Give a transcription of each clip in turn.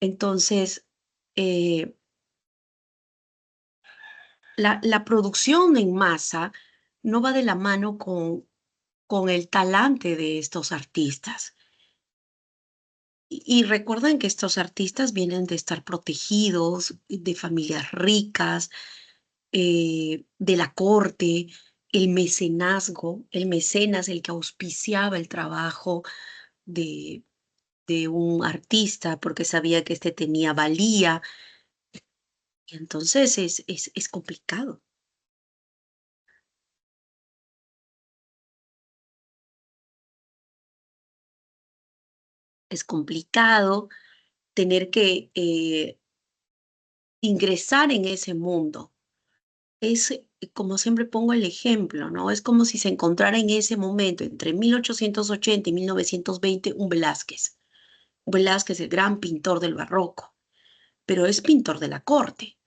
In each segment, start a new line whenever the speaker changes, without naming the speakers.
Entonces, eh, la producción en masa no va de la mano con el talante de estos artistas. Y recuerden que estos artistas vienen de estar protegidos, de familias ricas, de la corte, el mecenazgo, el mecenas, el que auspiciaba el trabajo de, de un artista porque sabía que este tenía valía. Y entonces es complicado. Es complicado tener que ingresar en ese mundo. Es, como siempre pongo el ejemplo, ¿no? Es como si se encontrara en ese momento, entre 1880 y 1920, un Velázquez. Velázquez, el gran pintor del barroco, pero es pintor de la corte.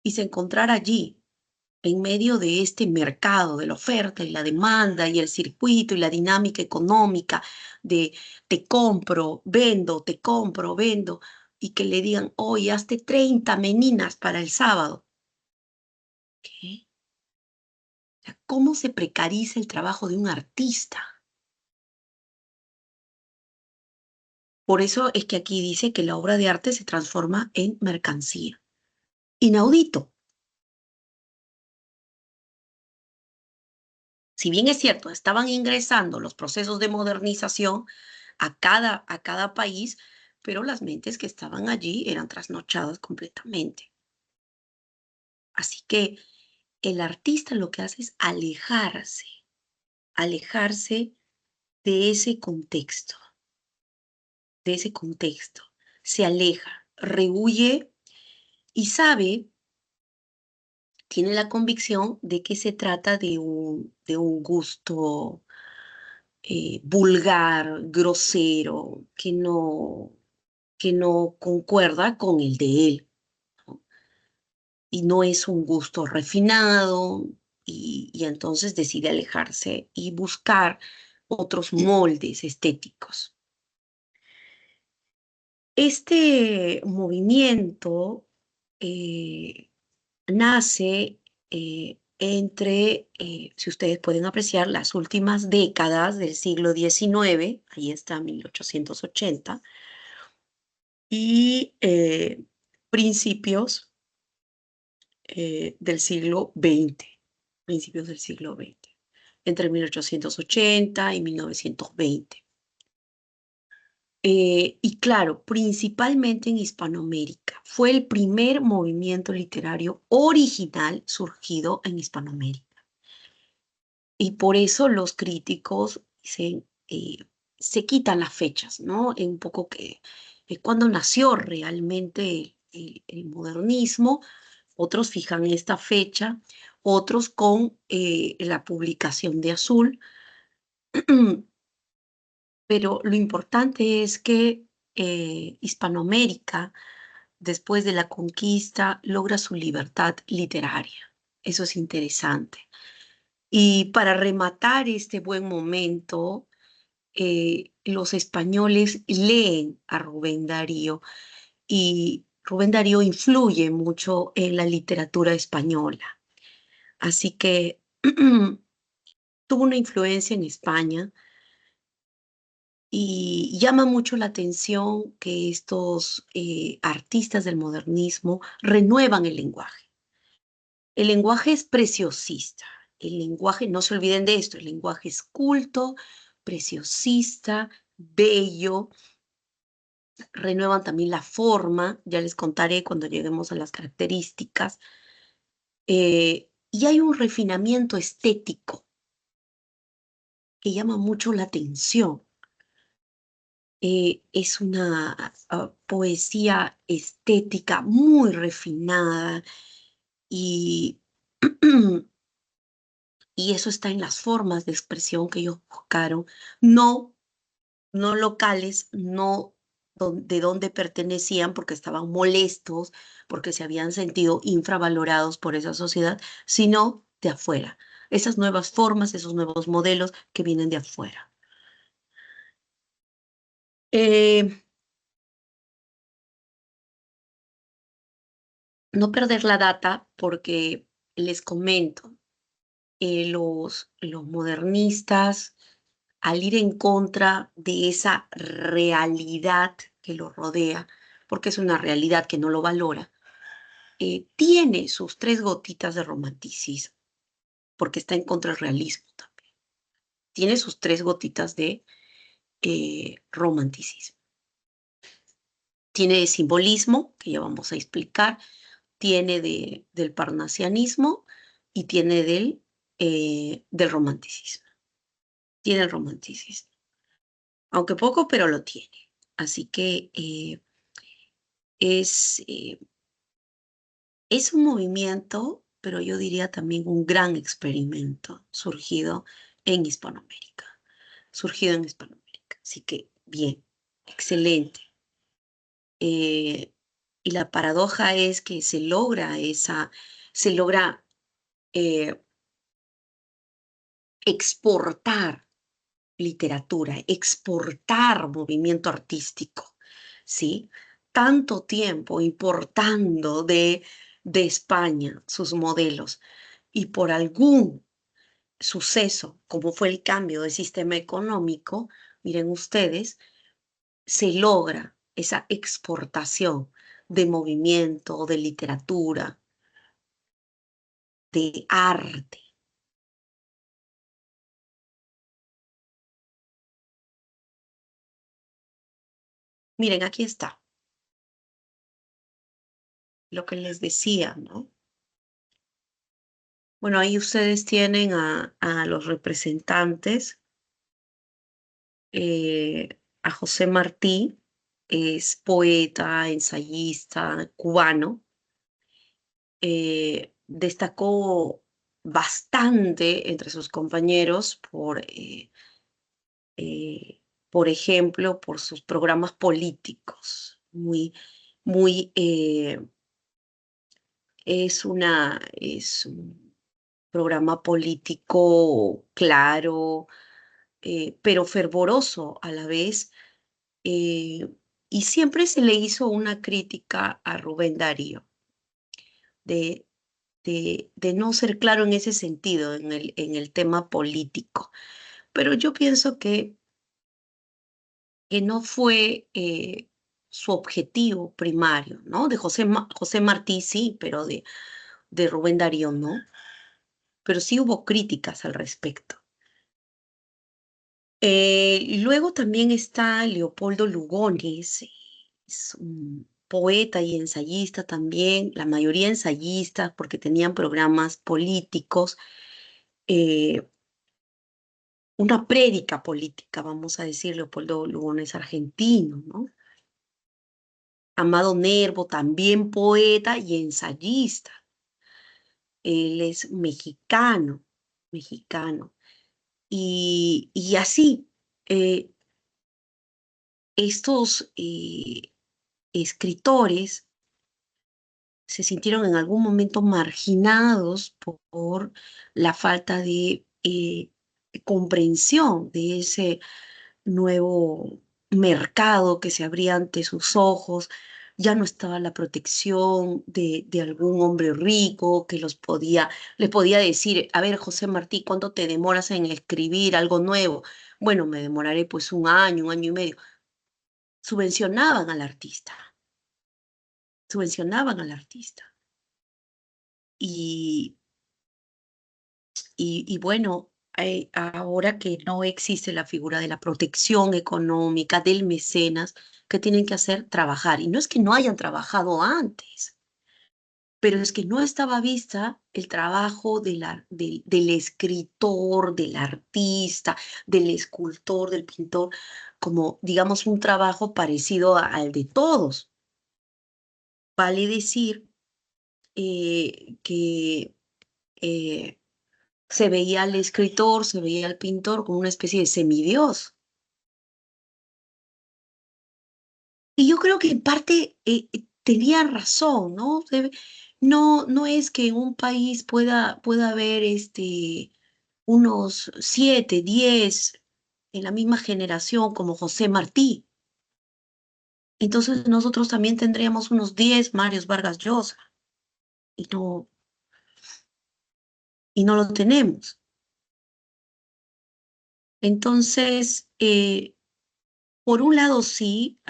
Y se encontrara allí, en medio de este mercado de la oferta y la demanda y el circuito y la dinámica económica de te compro, vendo, y que le digan, oye, hazte 30 meninas para el sábado. ¿Qué? O sea, ¿cómo se precariza el trabajo de un artista? Por eso es que aquí dice que la obra de arte se transforma en mercancía. Inaudito. Si bien es cierto, estaban ingresando los procesos de modernización a cada país, pero las mentes que estaban allí eran trasnochadas completamente. Así que el artista lo que hace es alejarse de ese contexto, de ese contexto. Se aleja, rehuye y sabe, tiene la convicción de que se trata de un gusto vulgar, grosero, que no concuerda con el de él, ¿no? Y no es un gusto refinado y entonces decide alejarse y buscar otros moldes estéticos. Este movimiento eh, nace si ustedes pueden apreciar, las últimas décadas del siglo XIX, ahí está 1880, y principios del siglo XX, principios del siglo XX, entre 1880 y 1920. Y claro, principalmente en Hispanoamérica. Fue el primer movimiento literario original surgido en Hispanoamérica. Y por eso los críticos se quitan las fechas, ¿no? Un poco que cuando nació realmente el modernismo, otros fijan esta fecha, otros con la publicación de Azul, pero lo importante es que Hispanoamérica, después de la conquista, logra su libertad literaria. Eso es interesante. Y para rematar este buen momento, los españoles leen a Rubén Darío y Rubén Darío influye mucho en la literatura española. Así que tuvo una influencia en España y llama mucho la atención que estos artistas del modernismo renuevan el lenguaje. El lenguaje es preciosista. El lenguaje, no se olviden de esto, el lenguaje es culto, preciosista, bello. Renuevan también la forma, ya les contaré cuando lleguemos a las características. Y hay un refinamiento estético que llama mucho la atención. Es una poesía estética muy refinada y, y eso está en las formas de expresión que ellos buscaron, no, no locales, no de dónde pertenecían porque estaban molestos, porque se habían sentido infravalorados por esa sociedad, sino de afuera. Esas nuevas formas, esos nuevos modelos que vienen de afuera. Eh, no perder la data porque les comento, los modernistas, al ir en contra de esa realidad que lo rodea, porque es una realidad que no lo valora, tiene sus tres gotitas de romanticismo, porque está en contra del realismo también. Tiene sus tres gotitas de romanticismo. Tiene de simbolismo, que ya vamos a explicar, tiene del parnasianismo y tiene del romanticismo. Tiene el romanticismo, aunque poco, pero lo tiene. Así que es, eh, es un movimiento, pero yo diría también un gran experimento surgido en Hispanoamérica. Surgido en Hispanoamérica. Así que, bien, excelente. Eh, y la paradoja es que se logra eh, exportar literatura, exportar movimiento artístico, ¿sí? Tanto tiempo importando de España sus modelos y por algún suceso, como fue el cambio de sistema económico, miren ustedes, se logra esa exportación de movimiento, de literatura, de arte. Miren, aquí está lo que les decía, ¿no? Bueno, ahí ustedes tienen a los representantes, a José Martí, es poeta, ensayista cubano, destacó bastante entre sus compañeros por ejemplo, por sus programas políticos, es un programa político claro, pero fervoroso a la vez, eh, y siempre se le hizo una crítica a Rubén Darío, de, de no ser claro en ese sentido, en el tema político. Pero yo pienso que no fue su objetivo primario, ¿no? De José Martí sí, pero de Rubén Darío no. Pero sí hubo críticas al respecto. Luego también está Leopoldo Lugones, es un poeta y ensayista también, la mayoría ensayistas porque tenían programas políticos, eh, una prédica política, vamos a decir, Leopoldo Lugones argentino, ¿no? Amado Nervo, también poeta y ensayista. Él es mexicano, mexicano. Y así, eh, estos escritores se sintieron en algún momento marginados por la falta de comprensión de ese nuevo mercado que se abría ante sus ojos. Ya no estaba la protección de algún hombre rico que les podía decir, a ver, José Martí, ¿cuánto te demoras en escribir algo nuevo? Bueno, me demoraré pues un año y medio. Subvencionaban al artista, subvencionaban al artista. Y, y bueno, ahora que no existe la figura de la protección económica, del mecenas, ¿qué tienen que hacer? Trabajar. Y no es que no hayan trabajado antes, pero es que no estaba vista el trabajo del escritor, del artista, del escultor, del pintor, como, digamos, un trabajo parecido al de todos. Vale decir que eh, se veía al escritor, se veía al pintor como una especie de semidios. Y yo creo que en parte tenía razón, ¿no? No es que en un país pueda haber unos 7, 10 en la misma generación como José Martí. Entonces nosotros también tendríamos unos 10 Marios Vargas Llosa. y no lo tenemos. Entonces, por un lado, sí,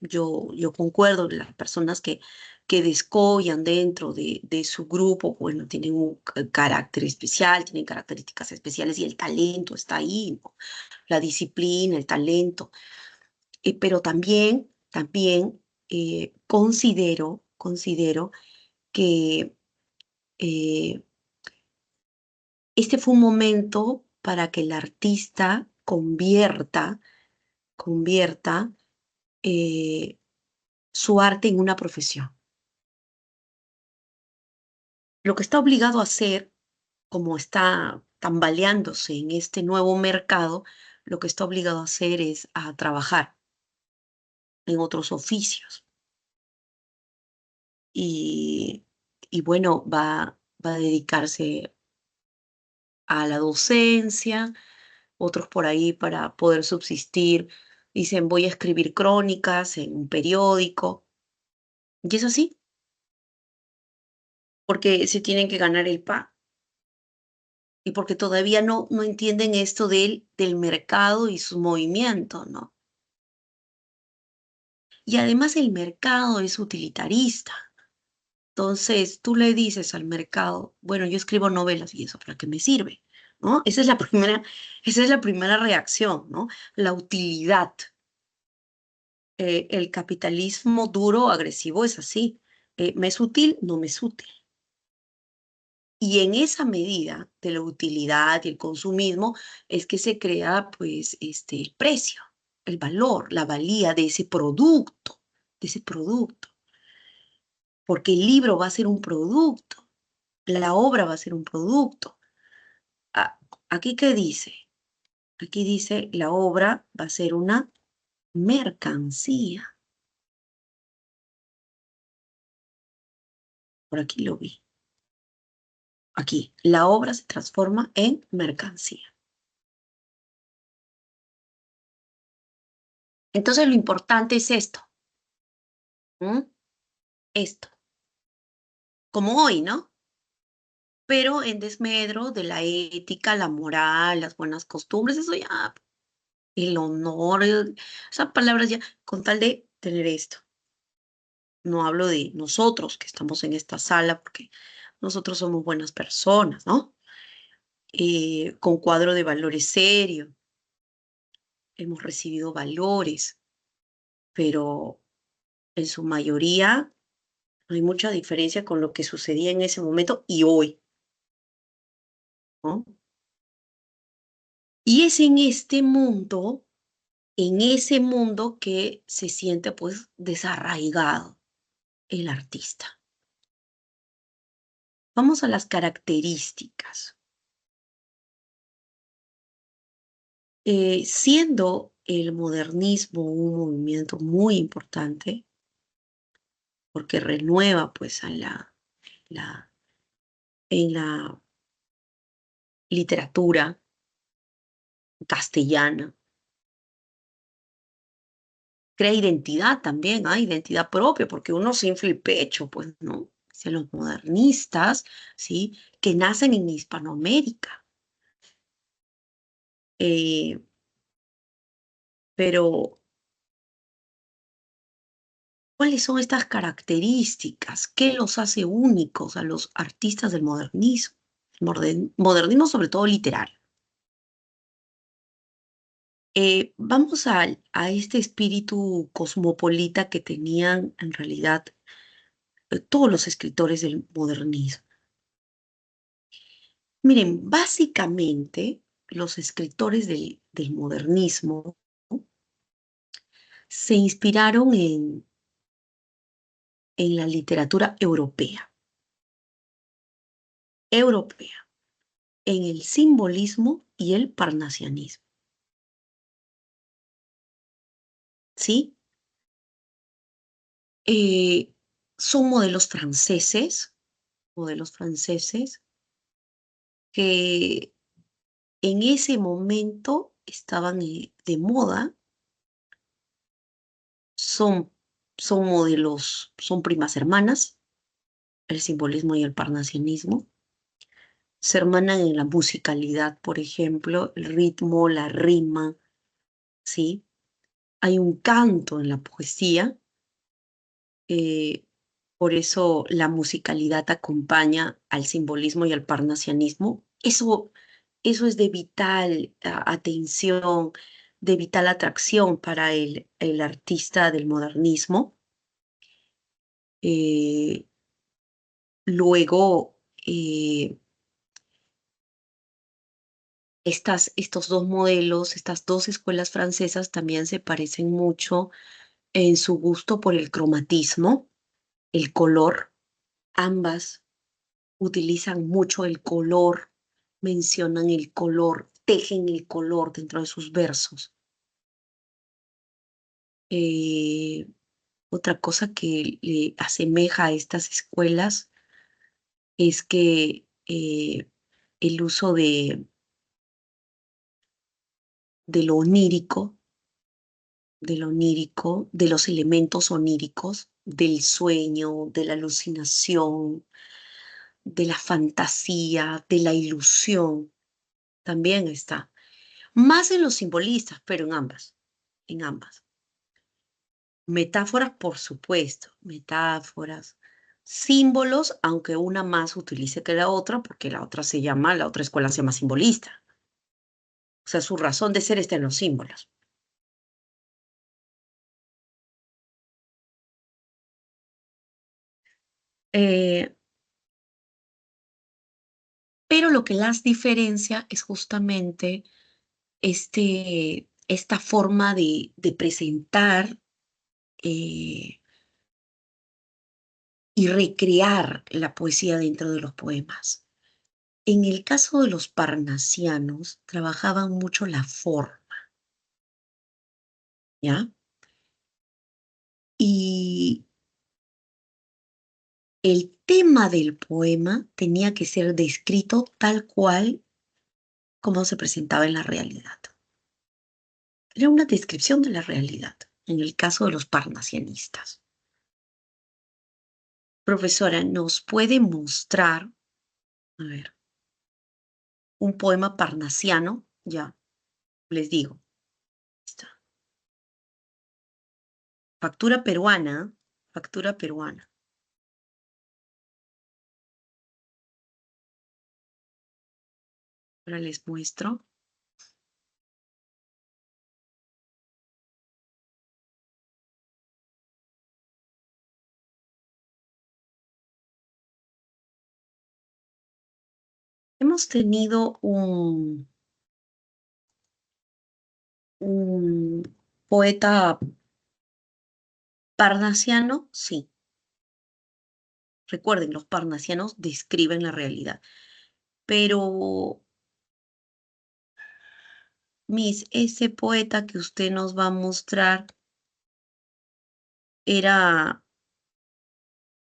yo concuerdo, las personas que descollan dentro de su grupo, bueno, tienen un carácter especial, tienen características especiales y el talento está ahí, ¿no? La disciplina, el talento. Pero también considero que eh, este fue un momento para que el artista convierta eh, su arte en una profesión. Lo que está obligado a hacer, como está tambaleándose en este nuevo mercado, lo que está obligado a hacer es a trabajar en otros oficios. Y, y bueno, va a dedicarse a la docencia, otros por ahí para poder subsistir. Dicen, voy a escribir crónicas en un periódico. Y es así, porque se tienen que ganar el pan. Y porque todavía no entienden esto del mercado y su movimiento, ¿no? Y además el mercado es utilitarista. Entonces tú le dices al mercado, bueno, yo escribo novelas y eso, ¿para qué me sirve? ¿No? Esa es la primera reacción, ¿no? La utilidad. El capitalismo duro, agresivo es así. ¿Me es útil? No me es útil. Y en esa medida de la utilidad y el consumismo es que se crea pues el precio, el valor, la valía de ese producto, porque el libro va a ser un producto, la obra va a ser un producto. Ah, ¿aquí qué dice? Aquí dice la obra va a ser una mercancía. Por aquí lo vi. Aquí, la obra se transforma en mercancía. Entonces lo importante es esto, ¿m? Esto, como hoy, ¿no? Pero en desmedro de la ética, la moral, las buenas costumbres, eso ya, el honor, esas palabras ya, con tal de tener esto. No hablo de nosotros que estamos en esta sala, porque nosotros somos buenas personas, ¿no? Con cuadro de valores serio, hemos recibido valores, pero en su mayoría no hay mucha diferencia con lo que sucedía en ese momento y hoy, ¿no? Y es en ese mundo que se siente pues desarraigado el artista. Vamos a las características. Siendo el modernismo un movimiento muy importante, porque renueva pues a la, en la literatura castellana, crea identidad también, identidad propia, porque uno se infla el pecho, pues, ¿no? Dicen los modernistas, ¿sí? Que nacen en Hispanoamérica. Eh, pero, ¿cuáles son estas características? ¿Qué los hace únicos a los artistas del modernismo? Modernismo sobre todo literario. Vamos a este espíritu cosmopolita que tenían en realidad todos los escritores del modernismo. Miren, básicamente los escritores del modernismo se inspiraron en la literatura europea, en el simbolismo y el parnasianismo, ¿sí? Eh, Son modelos franceses que en ese momento estaban de moda, son, son modelos, son primas hermanas, el simbolismo y el parnasianismo. Se hermanan en la musicalidad, por ejemplo, el ritmo, la rima, ¿sí? Hay un canto en la poesía, eh, por eso la musicalidad acompaña al simbolismo y al parnasianismo. Eso es de vital atención, de vital atracción para el artista del modernismo. Eh, luego, estos dos modelos, estas dos escuelas francesas también se parecen mucho en su gusto por el cromatismo, el color. Ambas utilizan mucho el color, mencionan el color, tejen el color dentro de sus versos. Eh, Otra cosa que le asemeja a estas escuelas es que el uso de lo onírico, de los elementos oníricos, del sueño, de la alucinación, de la fantasía, de la ilusión, también está. Más en los simbolistas, pero en ambas, en ambas. Metáforas, por supuesto, metáforas, símbolos, aunque una más utilice que la otra, porque la otra escuela se llama simbolista. O sea, su razón de ser está en los símbolos. Eh, pero lo que las diferencia es justamente esta forma de presentar eh, y recrear la poesía dentro de los poemas. En el caso de los parnasianos, trabajaban mucho la forma, ¿ya? Y el tema del poema tenía que ser descrito tal cual como se presentaba en la realidad. Era una descripción de la realidad, en el caso de los parnasianistas. Profesora, ¿nos puede mostrar, a ver, un poema parnasiano? Ya, les digo. Está. Factura peruana, factura peruana. Ahora les muestro. Hemos tenido un poeta parnasiano, sí. Recuerden, los parnasianos describen la realidad. Pero, Miss, ese poeta que usted nos va a mostrar era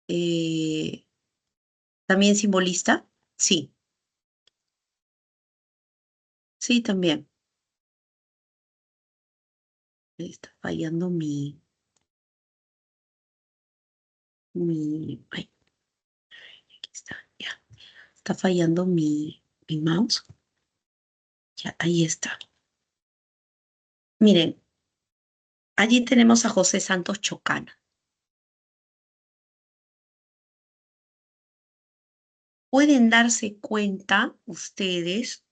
eh, también simbolista. Sí, sí, también. Está fallando ay, aquí está, ya. Está fallando mi mouse. Ya, ahí está. Miren, allí tenemos a José Santos Chocana. Pueden darse cuenta ustedes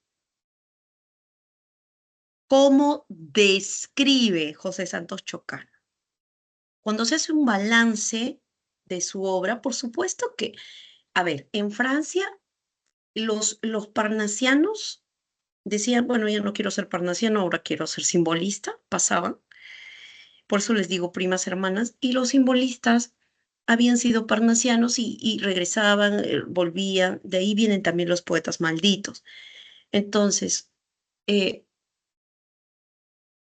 cómo describe José Santos Chocana. Cuando se hace un balance de su obra, por supuesto que, a ver, en Francia los parnasianos decían, bueno, ya no quiero ser parnasiano, ahora quiero ser simbolista, pasaban. Por eso les digo primas hermanas, y los simbolistas habían sido parnasianos y regresaban, volvían, de ahí vienen también los poetas malditos. Entonces, eh,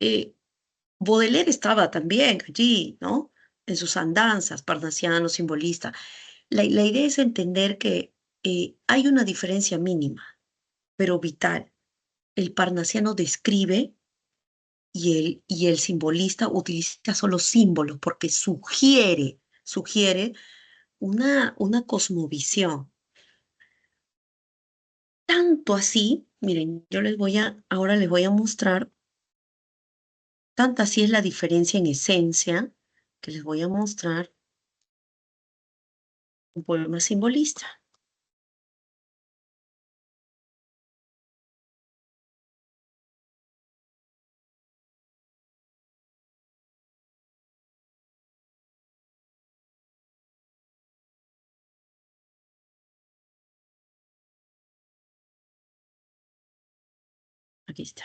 eh, Baudelaire estaba también allí, ¿no? En sus andanzas, parnasiano, simbolista. La idea es entender que hay una diferencia mínima, pero vital. El parnasiano describe y el simbolista utiliza solo símbolos porque sugiere una cosmovisión. Tanto así, miren, ahora les voy a mostrar, tanta así es la diferencia en esencia, que les voy a mostrar un poema simbolista. Aquí está.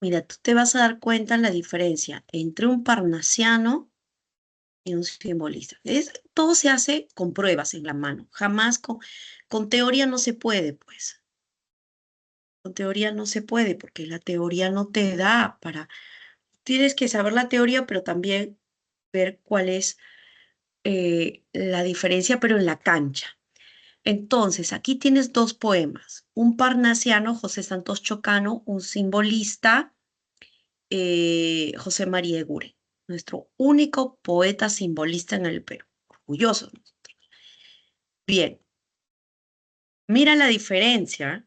Mira, tú te vas a dar cuenta la diferencia entre un parnasiano y un simbolista. Todo se hace con pruebas en la mano, jamás con teoría no se puede, pues. Con teoría no se puede, porque la teoría no te da para... Tienes que saber la teoría, pero también ver cuál es la diferencia, pero en la cancha. Entonces, aquí tienes dos poemas. Un parnasiano, José Santos Chocano, un simbolista, José María Eguren, nuestro único poeta simbolista en el Perú. Orgulloso. Bien, mira la diferencia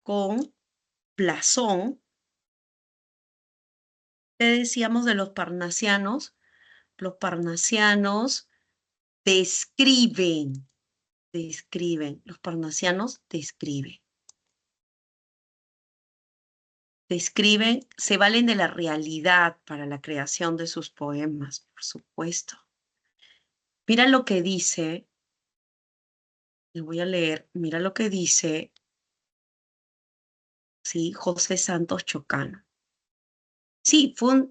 con Blasón, que decíamos de los parnasianos describen, los parnasianos describen, se valen de la realidad para la creación de sus poemas, por supuesto. Mira lo que dice, le voy a leer, mira lo que dice, sí, José Santos Chocano. Sí, fue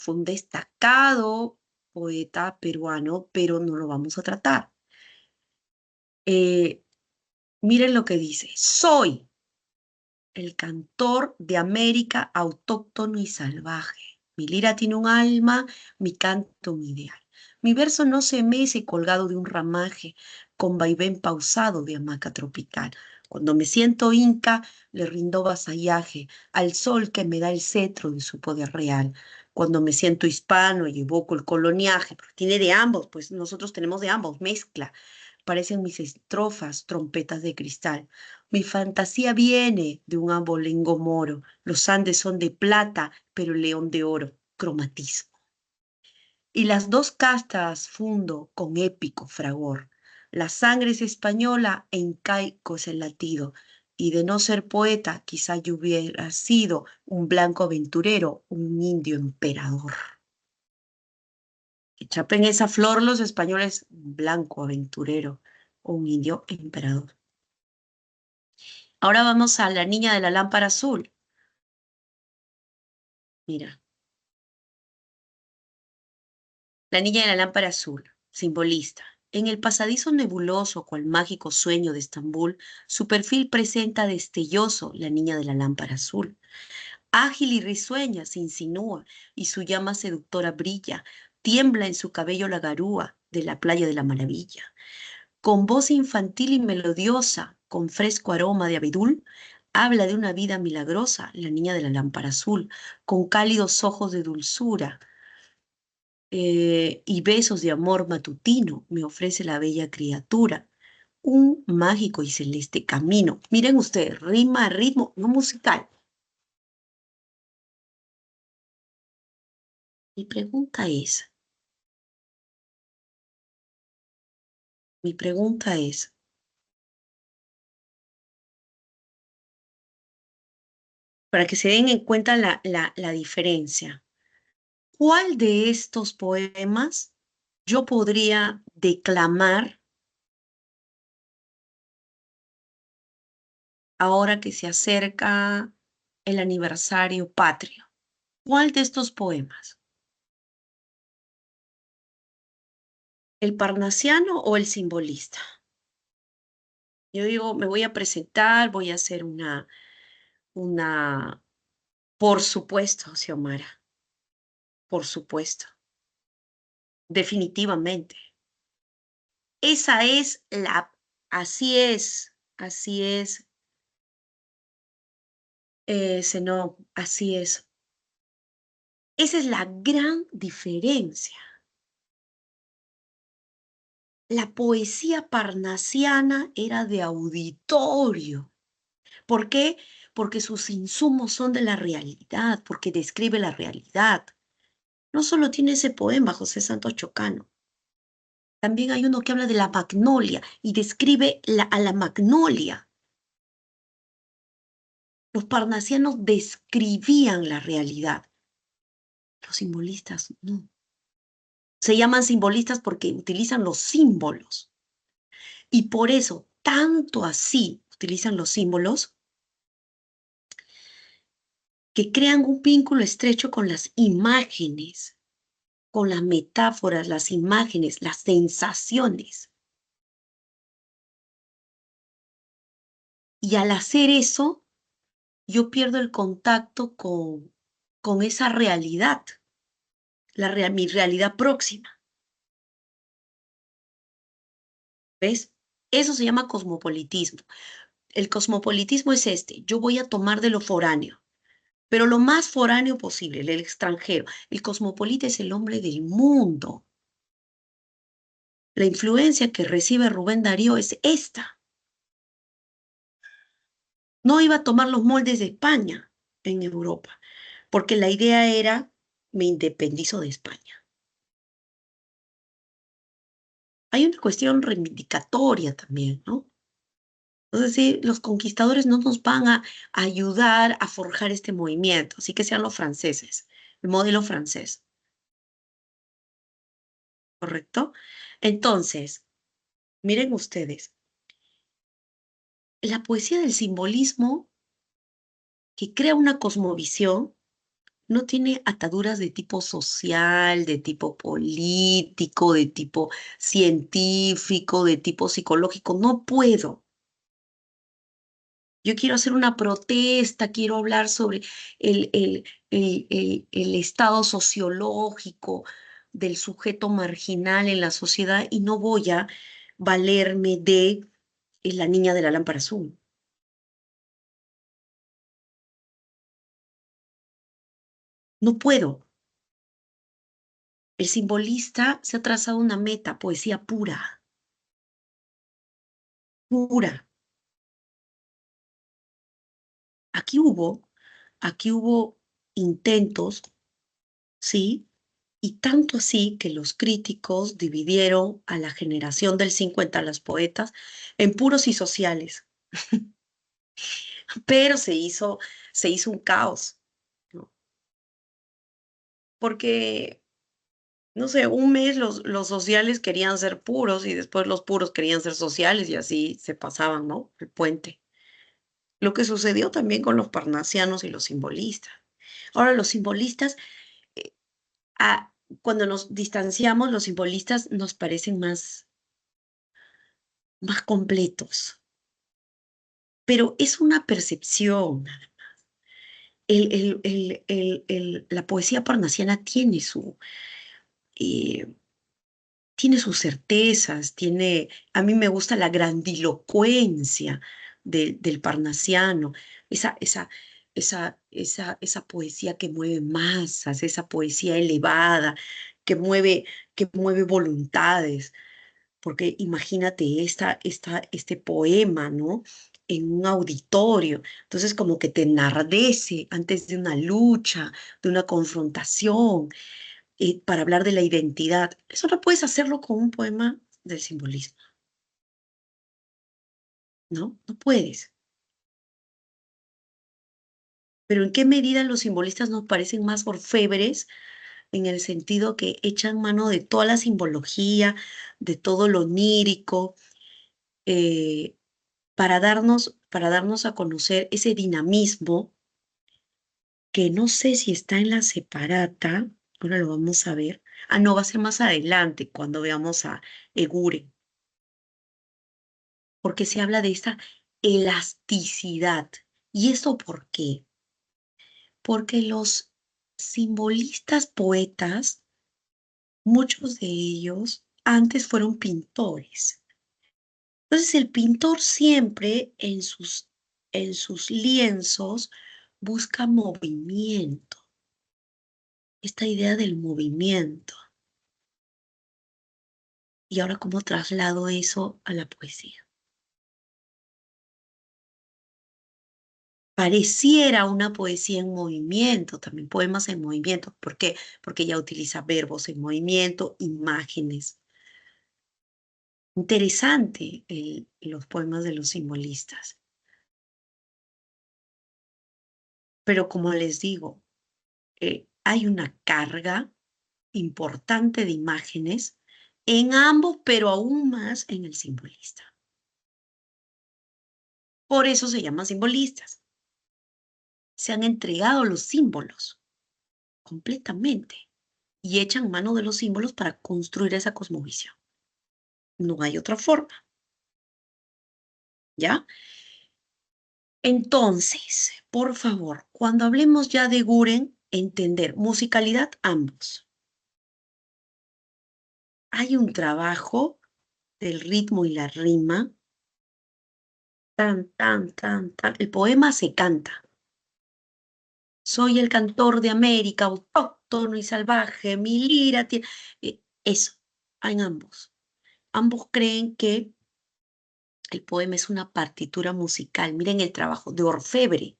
un destacado poeta peruano, pero no lo vamos a tratar. Eh, Miren lo que dice, soy el cantor de América autóctono y salvaje. Mi lira tiene un alma, mi canto un ideal. Mi verso no se mece colgado de un ramaje, con vaivén pausado de hamaca tropical. Cuando me siento inca, le rindo vasallaje al sol que me da el cetro de su poder real. Cuando me siento hispano y evoco el coloniaje, porque tiene de ambos, pues nosotros tenemos de ambos, mezcla. Parecen mis estrofas trompetas de cristal. Mi fantasía viene de un abolengo moro. Los Andes son de plata, pero el león de oro, cromatismo. Y las dos castas fundo con épico fragor. La sangre es española e incaico es el latido. Y de no ser poeta, quizá yo hubiera sido un blanco aventurero, un indio emperador. Que chapen esa flor los españoles, un blanco aventurero o un indio emperador. Ahora vamos a la niña de la lámpara azul. Mira, la niña de la lámpara azul, simbolista. En el pasadizo nebuloso, cual mágico sueño de Estambul, su perfil presenta destelloso la niña de la lámpara azul. Ágil y risueña se insinúa y su llama seductora brilla. Tiembla en su cabello la garúa de la playa de la maravilla. Con voz infantil y melodiosa, con fresco aroma de abedul, habla de una vida milagrosa, la niña de la lámpara azul, con cálidos ojos de dulzura y besos de amor matutino, me ofrece la bella criatura, un mágico y celeste camino. Miren ustedes, rima, ritmo, no musical. Mi pregunta es, mi pregunta es, para que se den en cuenta la diferencia. ¿Cuál de estos poemas yo podría declamar ahora que se acerca el aniversario patrio? ¿Cuál de estos poemas? ¿El parnasiano o el simbolista? Yo digo, me voy a presentar, voy a hacer una, por supuesto, Xiomara, por supuesto, definitivamente. Esa es así es, no, así es. Esa es la gran diferencia. La poesía parnasiana era de auditorio. ¿Por qué? Porque sus insumos son de la realidad, porque describe la realidad. No solo tiene ese poema, José Santos Chocano, también hay uno que habla de la magnolia y describe a la magnolia. Los parnasianos describían la realidad, los simbolistas no. Se llaman simbolistas porque utilizan los símbolos. Y por eso, tanto así utilizan los símbolos, que crean un vínculo estrecho con las imágenes, con las metáforas, las imágenes, las sensaciones. Y al hacer eso, yo pierdo el contacto con esa realidad, mi realidad próxima. ¿Ves? Eso se llama cosmopolitismo. El cosmopolitismo es este, yo voy a tomar de lo foráneo, pero lo más foráneo posible, el extranjero. El cosmopolita es el hombre del mundo. La influencia que recibe Rubén Darío es esta. No iba a tomar los moldes de España en Europa, porque la idea era, me independizo de España. Hay una cuestión reivindicatoria también, ¿no? Entonces, sí, los conquistadores no nos van a ayudar a forjar este movimiento, así que sean los franceses, el modelo francés, ¿correcto? Entonces, miren ustedes, la poesía del simbolismo que crea una cosmovisión no tiene ataduras de tipo social, de tipo político, de tipo científico, de tipo psicológico. No puedo. Yo quiero hacer una protesta, quiero hablar sobre el estado sociológico del sujeto marginal en la sociedad y no voy a valerme de la niña de la lámpara azul. No puedo. El simbolista se ha trazado una meta, poesía pura, pura. Aquí hubo, aquí hubo intentos, ¿sí? Y tanto así que los críticos dividieron a la generación del 50, las poetas, en puros y sociales, pero se hizo un caos, ¿no? Porque, no sé, un mes los sociales querían ser puros y después los puros querían ser sociales y así se pasaban, ¿no? El puente. Lo que sucedió también con los parnasianos y los simbolistas. Ahora, los simbolistas, eh, cuando nos distanciamos, los simbolistas nos parecen más completos, pero es una percepción. La poesía parnasiana eh, tiene sus certezas, a mí me gusta la grandilocuencia del parnasiano, esa, esa, esa poesía que mueve masas, esa poesía elevada, que mueve, que mueve voluntades. Porque imagínate este poema, ¿no? En un auditorio. Entonces, como que te enardece antes de una lucha, de una confrontación, para hablar de la identidad. Eso no puedes hacerlo con un poema del simbolismo, ¿no? No puedes. Pero ¿en qué medida los simbolistas nos parecen más orfebres en el sentido que echan mano de toda la simbología, de todo lo onírico? eh, para darnos a conocer ese dinamismo que no sé si está en la separata, ahora lo vamos a ver. Ah, no, va a ser más adelante cuando veamos a Eguren, porque se habla de esta elasticidad. ¿Y eso por qué? Porque los simbolistas poetas, muchos de ellos antes fueron pintores. Entonces el pintor siempre en sus lienzos busca movimiento. esta idea del movimiento. Y ahora, ¿cómo traslado eso a la poesía? Pareciera una poesía en movimiento, también poemas en movimiento. ¿Por qué? Porque ella utiliza verbos en movimiento, imágenes. Interesante los poemas de los simbolistas. Pero como les digo, hay una carga importante de imágenes en ambos, pero aún más en el simbolista. Por eso se llaman simbolistas. Se han entregado los símbolos completamente y echan mano de los símbolos para construir esa cosmovisión. No hay otra forma, ¿ya? Entonces, por favor, cuando hablemos ya de Guren, entender musicalidad ambos. Hay un trabajo del ritmo y la rima, tan, tan, tan, tan. El poema se canta. Soy el cantor de América, autóctono y salvaje, mi lira tiene... Eso, en ambos. Ambos creen que el poema es una partitura musical. Miren el trabajo de orfebre,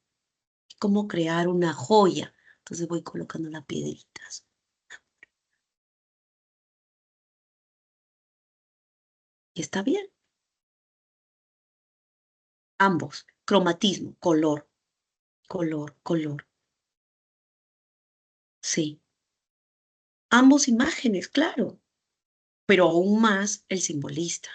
cómo crear una joya. Entonces voy colocando las piedritas. Y está bien. Ambos, cromatismo, color, color, color. Sí. Ambos imágenes, claro, pero aún más el simbolista.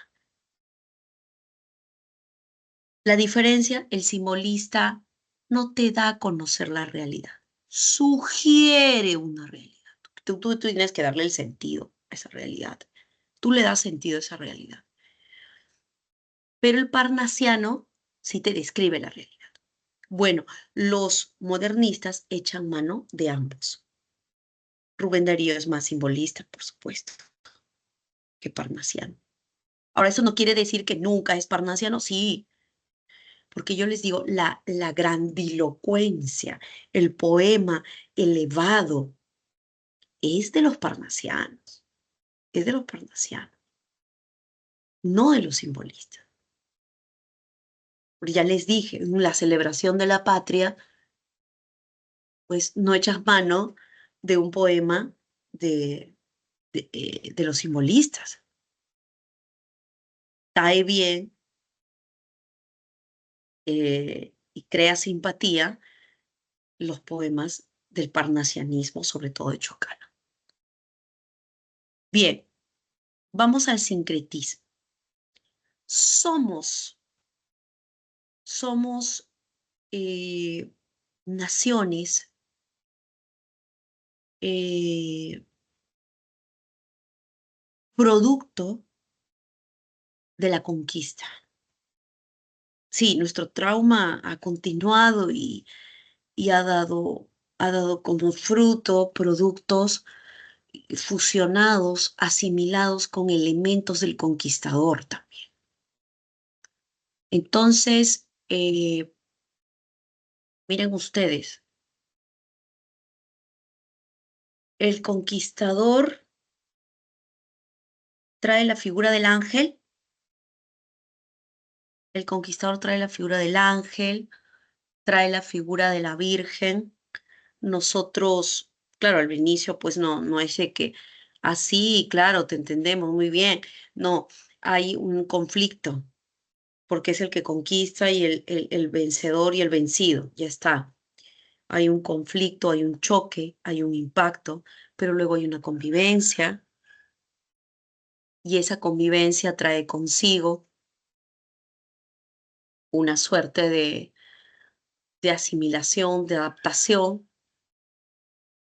La diferencia, el simbolista no te da a conocer la realidad, sugiere una realidad. Tú tienes que darle el sentido a esa realidad. Tú le das sentido a esa realidad. Pero el parnasiano sí te describe la realidad. Bueno, los modernistas echan mano de ambos. Rubén Darío es más simbolista, por supuesto, que parnasiano. Ahora, eso no quiere decir que nunca es parnasiano, sí, porque yo les digo, la grandilocuencia, el poema elevado, es de los parnasianos, es de los parnasianos, no de los simbolistas. Porque ya les dije, en la celebración de la patria, pues no echas mano de un poema de, de los simbolistas. Cae bien y crea simpatía los poemas del parnasianismo, sobre todo de Chocano. Bien, vamos al sincretismo. Somos, somos naciones eh, producto de la conquista. Sí, nuestro trauma ha continuado y ha dado como fruto productos fusionados, asimilados con elementos del conquistador también. Entonces, miren ustedes, el conquistador trae la figura del ángel, el conquistador trae la figura del ángel, trae la figura de la Virgen. Nosotros, claro, al inicio, pues no es de que así, claro, te entendemos muy bien. No, hay un conflicto, porque es el que conquista y el vencedor y el vencido, ya está. Hay un conflicto, hay un choque, hay un impacto, pero luego hay una convivencia y esa convivencia trae consigo una suerte de asimilación, de adaptación,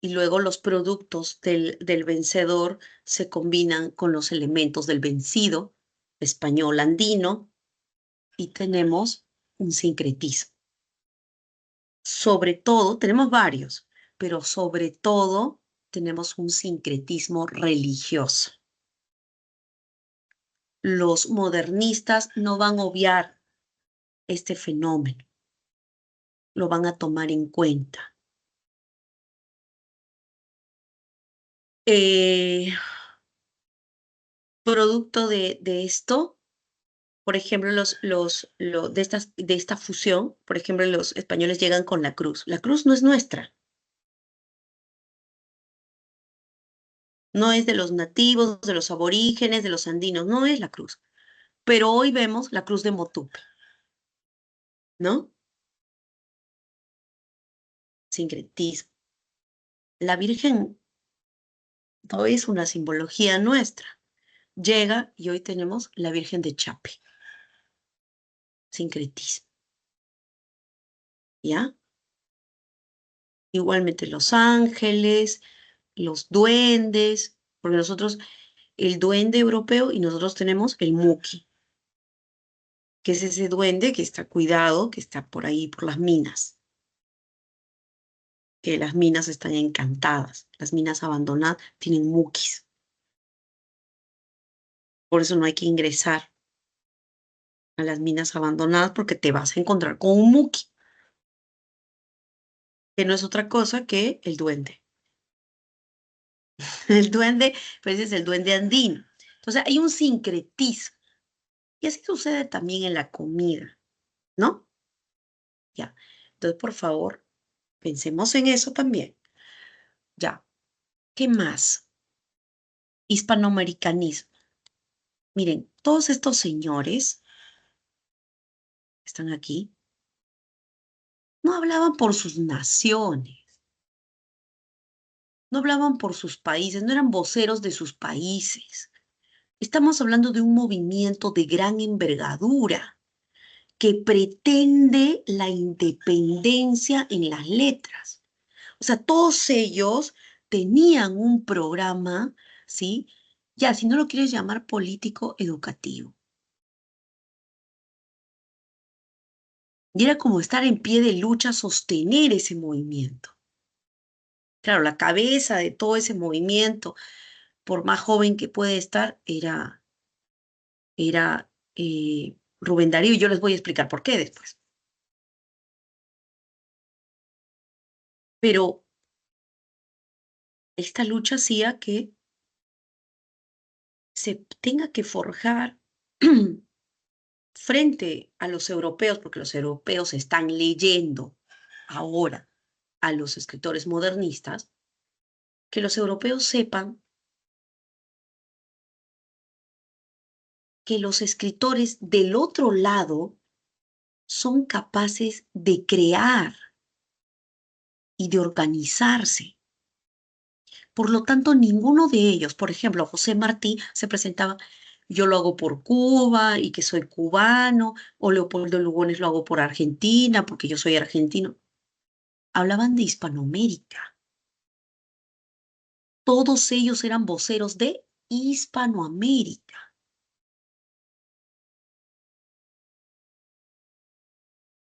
y luego los productos del vencedor se combinan con los elementos del vencido, español andino, y tenemos un sincretismo. Sobre todo, tenemos varios, pero sobre todo tenemos un sincretismo religioso. Los modernistas no van a obviar este fenómeno, lo van a tomar en cuenta. Eh, Producto de esto, por ejemplo, de esta fusión, por ejemplo, los españoles llegan con la cruz. La cruz no es nuestra, no es de los nativos, de los aborígenes, de los andinos, no es la cruz. Pero hoy vemos la cruz de Motupe, ¿no? Sincretismo. La Virgen no es una simbología nuestra. Llega y hoy tenemos la Virgen de Chape, sincretismo, ¿ya? Igualmente los ángeles, los duendes, porque nosotros, el duende europeo y nosotros tenemos el Muki, que es ese duende que está cuidado, que está por ahí, por las minas, que las minas están encantadas, las minas abandonadas tienen Mukis, por eso no hay que ingresar a las minas abandonadas porque te vas a encontrar con un Muki, que no es otra cosa que el duende. El duende, pues es el duende andino. Entonces hay un sincretismo. Y así sucede también en la comida, ¿no? Ya. Entonces, por favor, pensemos en eso también. Ya. ¿Qué más? Hispanoamericanismo. Miren, todos estos señores que están aquí no hablaban por sus naciones, no hablaban por sus países, no eran voceros de sus países. Estamos hablando de un movimiento de gran envergadura que pretende la independencia en las letras. O sea, todos ellos tenían un programa, ¿sí? Ya, si no lo quieres llamar político, educativo. Y era como estar en pie de lucha, sostener ese movimiento. Claro, la cabeza de todo ese movimiento, por más joven que puede estar, era Rubén Darío, y yo les voy a explicar por qué después. Pero esta lucha hacía que se tenga que forjar frente a los europeos, porque los europeos están leyendo ahora a los escritores modernistas, que los europeos sepan que los escritores del otro lado son capaces de crear y de organizarse. Por lo tanto, ninguno de ellos, por ejemplo, José Martí se presentaba, yo lo hago por Cuba y que soy cubano, o Leopoldo Lugones lo hago por Argentina porque yo soy argentino. Hablaban de Hispanoamérica. Todos ellos eran voceros de Hispanoamérica.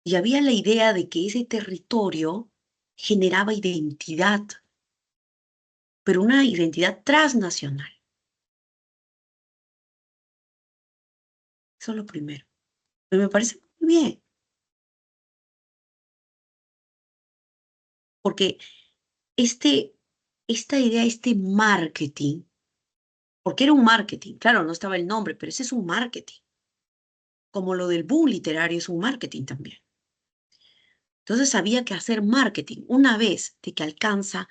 Y había la idea de que ese territorio generaba identidad, pero una identidad transnacional. Eso es lo primero. Y me parece muy bien, porque este, esta idea, este marketing, porque era un marketing, claro, no estaba el nombre, pero ese es un marketing, como lo del boom literario es un marketing también. Entonces había que hacer marketing. Una vez de que alcanza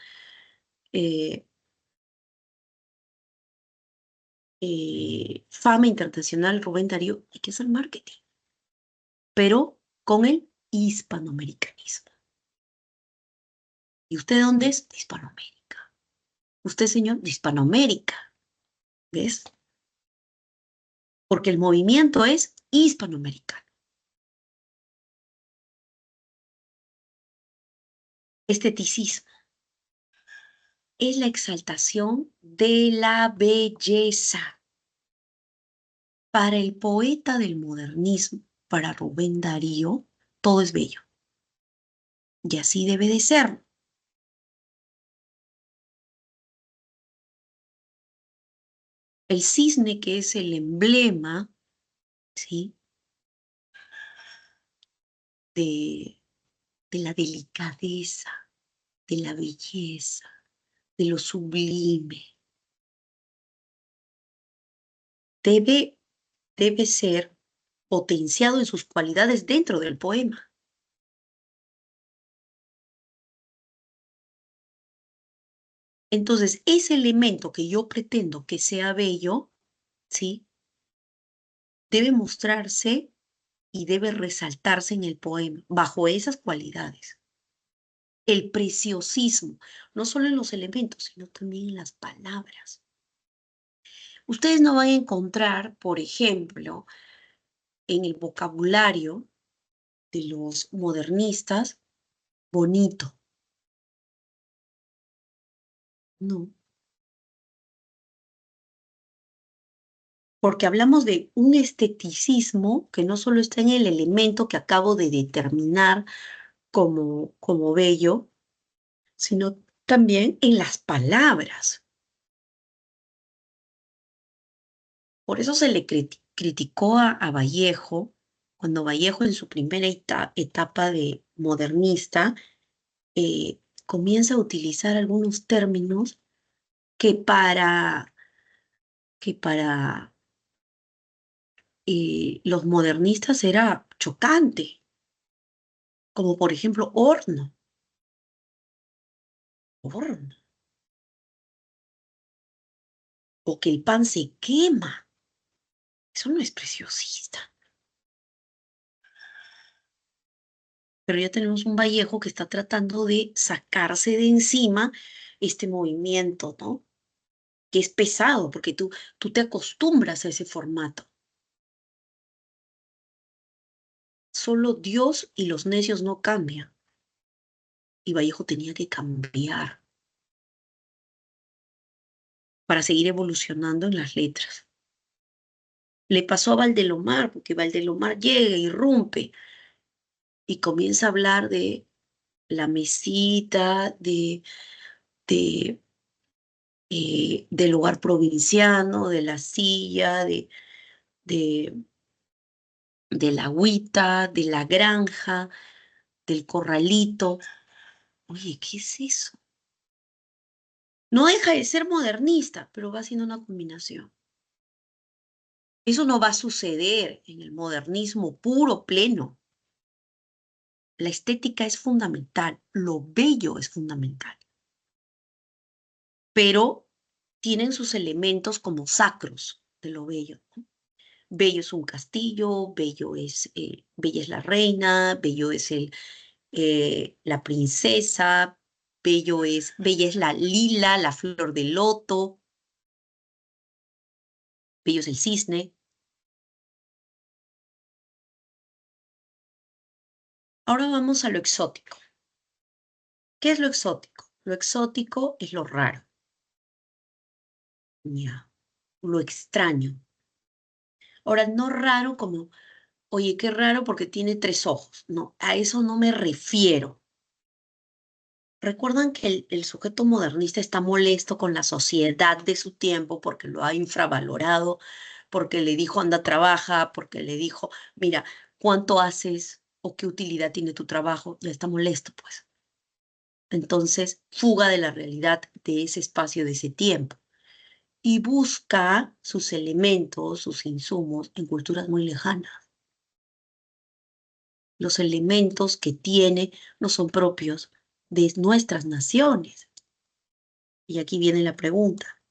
eh, fama internacional Rubén Darío, hay que hacer marketing, pero con el hispanoamericanismo. ¿Y usted de dónde es? De Hispanoamérica. Usted, señor, de Hispanoamérica. ¿Ves? Porque el movimiento es hispanoamericano. Esteticismo es la exaltación de la belleza. Para el poeta del modernismo, para Rubén Darío, todo es bello. Y así debe de ser. El cisne, que es el emblema, ¿sí? de, de la delicadeza, de la belleza, de lo sublime. debe, debe ser potenciado en sus cualidades dentro del poema. Entonces, ese elemento que yo pretendo que sea bello, ¿sí? Debe mostrarse y debe resaltarse en el poema bajo esas cualidades. El preciosismo, no solo en los elementos, sino también en las palabras. Ustedes no van a encontrar, por ejemplo, en el vocabulario de los modernistas, bonito. No, porque hablamos de un esteticismo que no solo está en el elemento que acabo de determinar como bello, sino también en las palabras. Por eso se le criticó a Vallejo, cuando Vallejo en su primera etapa de modernista comienza a utilizar algunos términos que para los modernistas era chocante, como por ejemplo horno, horno, o que el pan se quema. Eso no es preciosista. Pero ya tenemos un Vallejo que está tratando de sacarse de encima este movimiento, ¿no? Que es pesado, porque tú te acostumbras a ese formato. Solo Dios y los necios no cambian. Y Vallejo tenía que cambiar para seguir evolucionando en las letras. Le pasó a Valdelomar, porque Valdelomar llega, irrumpe y comienza a hablar de la mesita, de, del lugar provinciano, de la silla, de, de la agüita, de la granja, del corralito. Oye, ¿qué es eso? No deja de ser modernista, pero va siendo una combinación. Eso no va a suceder en el modernismo puro, pleno. La estética es fundamental, lo bello es fundamental, pero tienen sus elementos como sacros de lo bello, ¿no? Bello es un castillo, bella es la reina, bello es la princesa, bella es la lila, la flor de loto, bello es el cisne. Ahora vamos a lo exótico. ¿Qué es lo exótico? Lo exótico es lo raro, ya, lo extraño. Ahora, no raro como, oye, qué raro porque tiene tres ojos. No, a eso no me refiero. Recuerdan que el sujeto modernista está molesto con la sociedad de su tiempo porque lo ha infravalorado, porque le dijo anda, trabaja, porque le dijo, mira, ¿cuánto haces o qué utilidad tiene tu trabajo? Ya está molesto, pues. Entonces, fuga de la realidad de ese espacio, de ese tiempo. Y busca sus elementos, sus insumos en culturas muy lejanas. Los elementos que tiene no son propios de nuestras naciones. Y aquí viene la pregunta,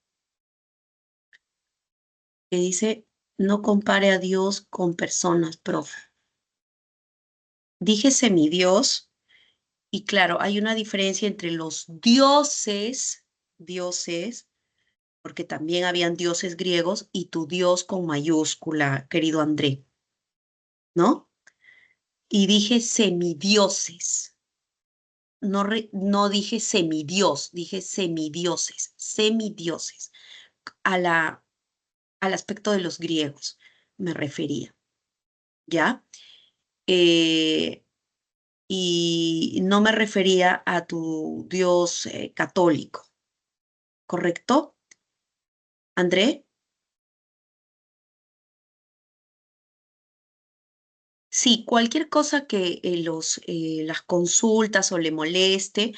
que dice, no compare a Dios con personas, profe. Dije semidios, y claro, hay una diferencia entre los dioses, porque también habían dioses griegos, y tu Dios con mayúscula, querido André, ¿no? Y dije semidioses. No, no dije semidios, dije semidioses, a al aspecto de los griegos me refería, ¿ya? Eh, y no me refería a tu Dios católico, ¿correcto, André? Sí, cualquier cosa que las consultas o le moleste,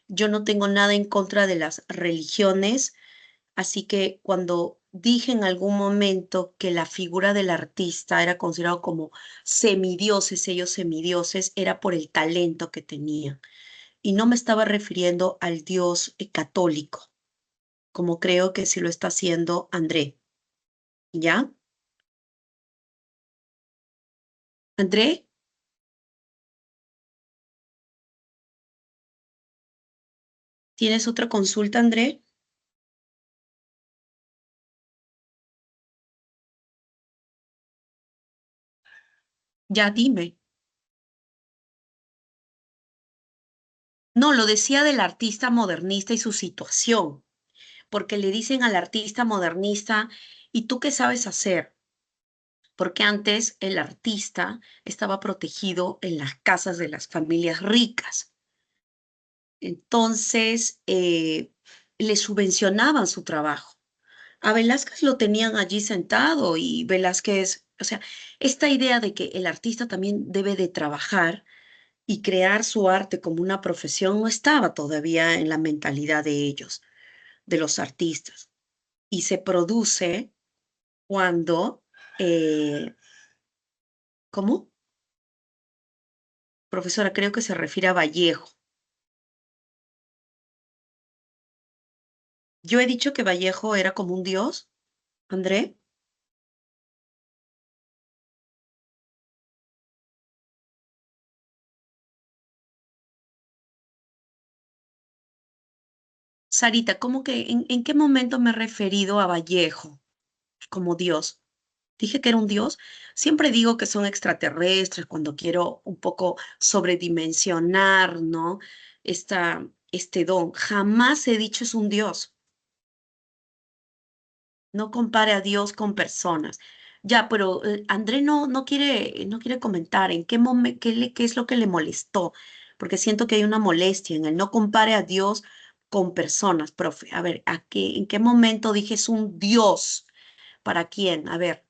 yo no tengo nada en contra de las religiones, así que cuando dije en algún momento que la figura del artista era considerado como semidioses, ellos semidioses, era por el talento que tenían. Y no me estaba refiriendo al Dios católico, como creo que sí lo está haciendo André. ¿Ya? André, ¿tienes otra consulta, André? Ya dime. No, lo decía del artista modernista y su situación, porque le dicen al artista modernista, ¿y tú qué sabes hacer? Porque antes el artista estaba protegido en las casas de las familias ricas. Entonces, le subvencionaban su trabajo. A Velázquez lo tenían allí sentado y Velázquez, o sea, esta idea de que el artista también debe de trabajar y crear su arte como una profesión no estaba todavía en la mentalidad de ellos, de los artistas. Y se produce cuando, eh, ¿cómo? Profesora, creo que se refiere a Vallejo. Yo he dicho que Vallejo era como un dios, André. Sarita, ¿cómo que en qué momento me he referido a Vallejo como dios? Dije que era un dios. Siempre digo que son extraterrestres cuando quiero un poco sobredimensionar, ¿no? Este don. Jamás he dicho es un dios. No compare a Dios con personas. Ya, pero André no quiere comentar en qué es lo que le molestó, porque siento que hay una molestia en él. No compare a Dios con personas, profe. A ver, en qué momento dije es un Dios? ¿Para quién? A ver,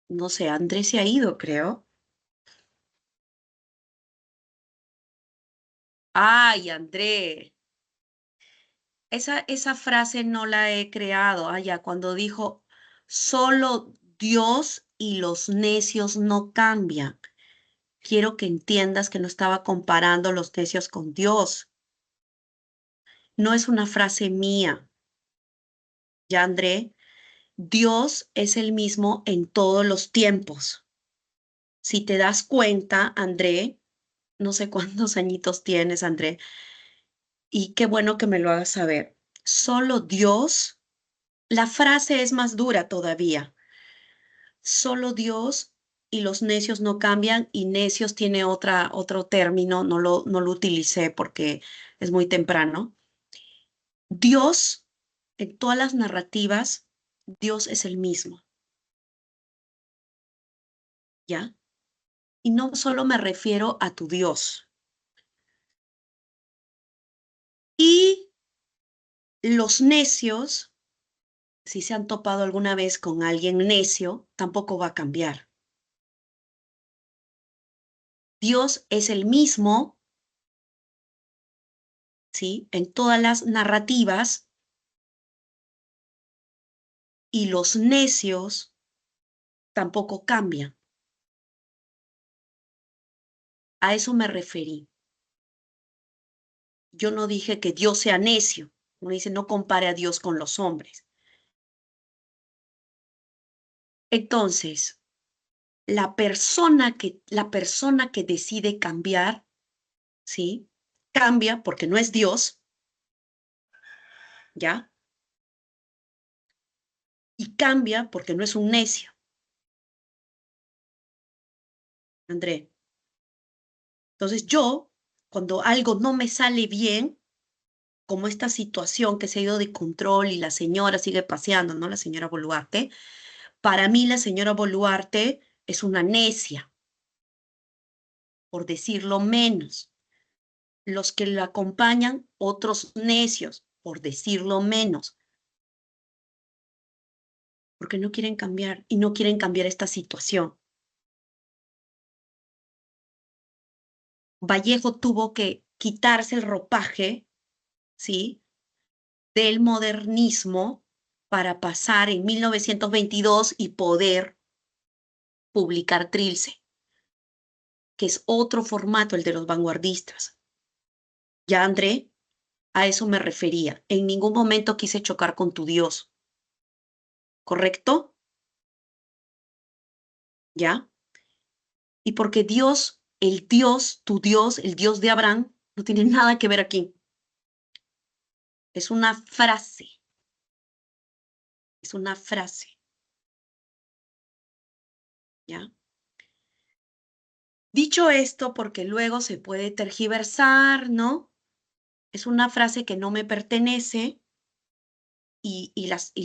no sé, André se ha ido, creo. Ay, André, esa frase no la he creado. Ah, ya, cuando dijo, solo Dios y los necios no cambian. Quiero que entiendas que no estaba comparando los necios con Dios. No es una frase mía, ya André. Dios es el mismo en todos los tiempos. Si te das cuenta, André, no sé cuántos añitos tienes, André, y qué bueno que me lo hagas saber. Solo Dios, la frase es más dura todavía. Solo Dios y los necios no cambian y necios tiene otro término, no lo utilicé porque es muy temprano. Dios, en todas las narrativas, Dios es el mismo, ¿ya? Y no solo me refiero a tu Dios. Y los necios, si se han topado alguna vez con alguien necio, tampoco va a cambiar. Dios es el mismo, ¿sí? En todas las narrativas y los necios tampoco cambian. A eso me referí. Yo no dije que Dios sea necio. No dice, no compare a Dios con los hombres. Entonces, la persona que decide cambiar, ¿sí? Cambia porque no es Dios, ¿ya? Y cambia porque no es un necio, André. Entonces yo, cuando algo no me sale bien, como esta situación que se ha ido de control y la señora sigue paseando, ¿no? La señora Boluarte, para mí la señora Boluarte es una necia, por decirlo menos. Los que la acompañan, otros necios, por decirlo menos, porque no quieren cambiar y no quieren cambiar esta situación. Vallejo tuvo que quitarse el ropaje, ¿sí? Del modernismo para pasar en 1922 y poder publicar Trilce, que es otro formato, el de los vanguardistas. Ya, André, a eso me refería. En ningún momento quise chocar con tu Dios, ¿correcto? ¿Ya? Y porque Dios, el Dios, tu Dios, el Dios de Abraham, no tiene nada que ver aquí. Es una frase, es una frase, ¿ya? Dicho esto, porque luego se puede tergiversar, ¿no? Es una frase que no me pertenece y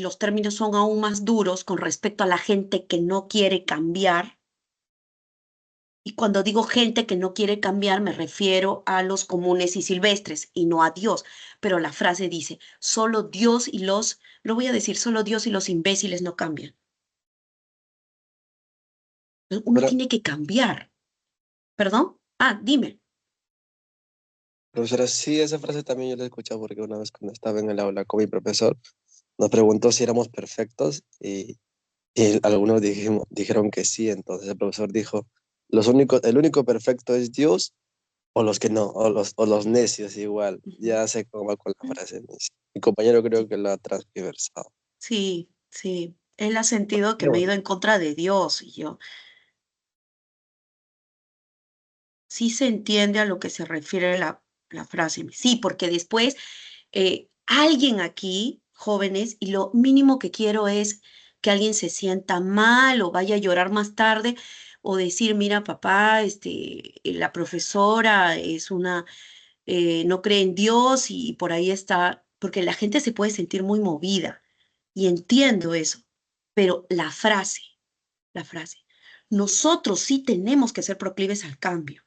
los términos son aún más duros con respecto a la gente que no quiere cambiar. Y cuando digo gente que no quiere cambiar, me refiero a los comunes y silvestres y no a Dios. Pero la frase dice, solo Dios y lo voy a decir, solo Dios y los imbéciles no cambian. Uno
Pero,
tiene que cambiar. ¿Perdón? Ah, dime.
profesora, sí, esa frase también yo la he escuchado porque una vez cuando estaba en el aula con mi profesor, nos preguntó si éramos perfectos y algunos dijeron que sí, entonces el profesor dijo, el único perfecto es Dios o los que no, o los necios igual.
Ujú.
Ya sé cómo va con la frase. Mi compañero creo
Sí,
que la ha transversado.
sí, sí. Él ha sentido que
Pero
me he
bueno,
ido en contra de Dios y yo. Sí se entiende a lo que se refiere la frase. Sí, porque después alguien aquí, jóvenes, y lo mínimo que quiero es que alguien se sienta mal o vaya a llorar más tarde o decir, mira, papá, la profesora es una, no cree en Dios y por ahí está, porque la gente se puede sentir muy movida y entiendo eso, pero la frase, nosotros sí tenemos que ser proclives al cambio,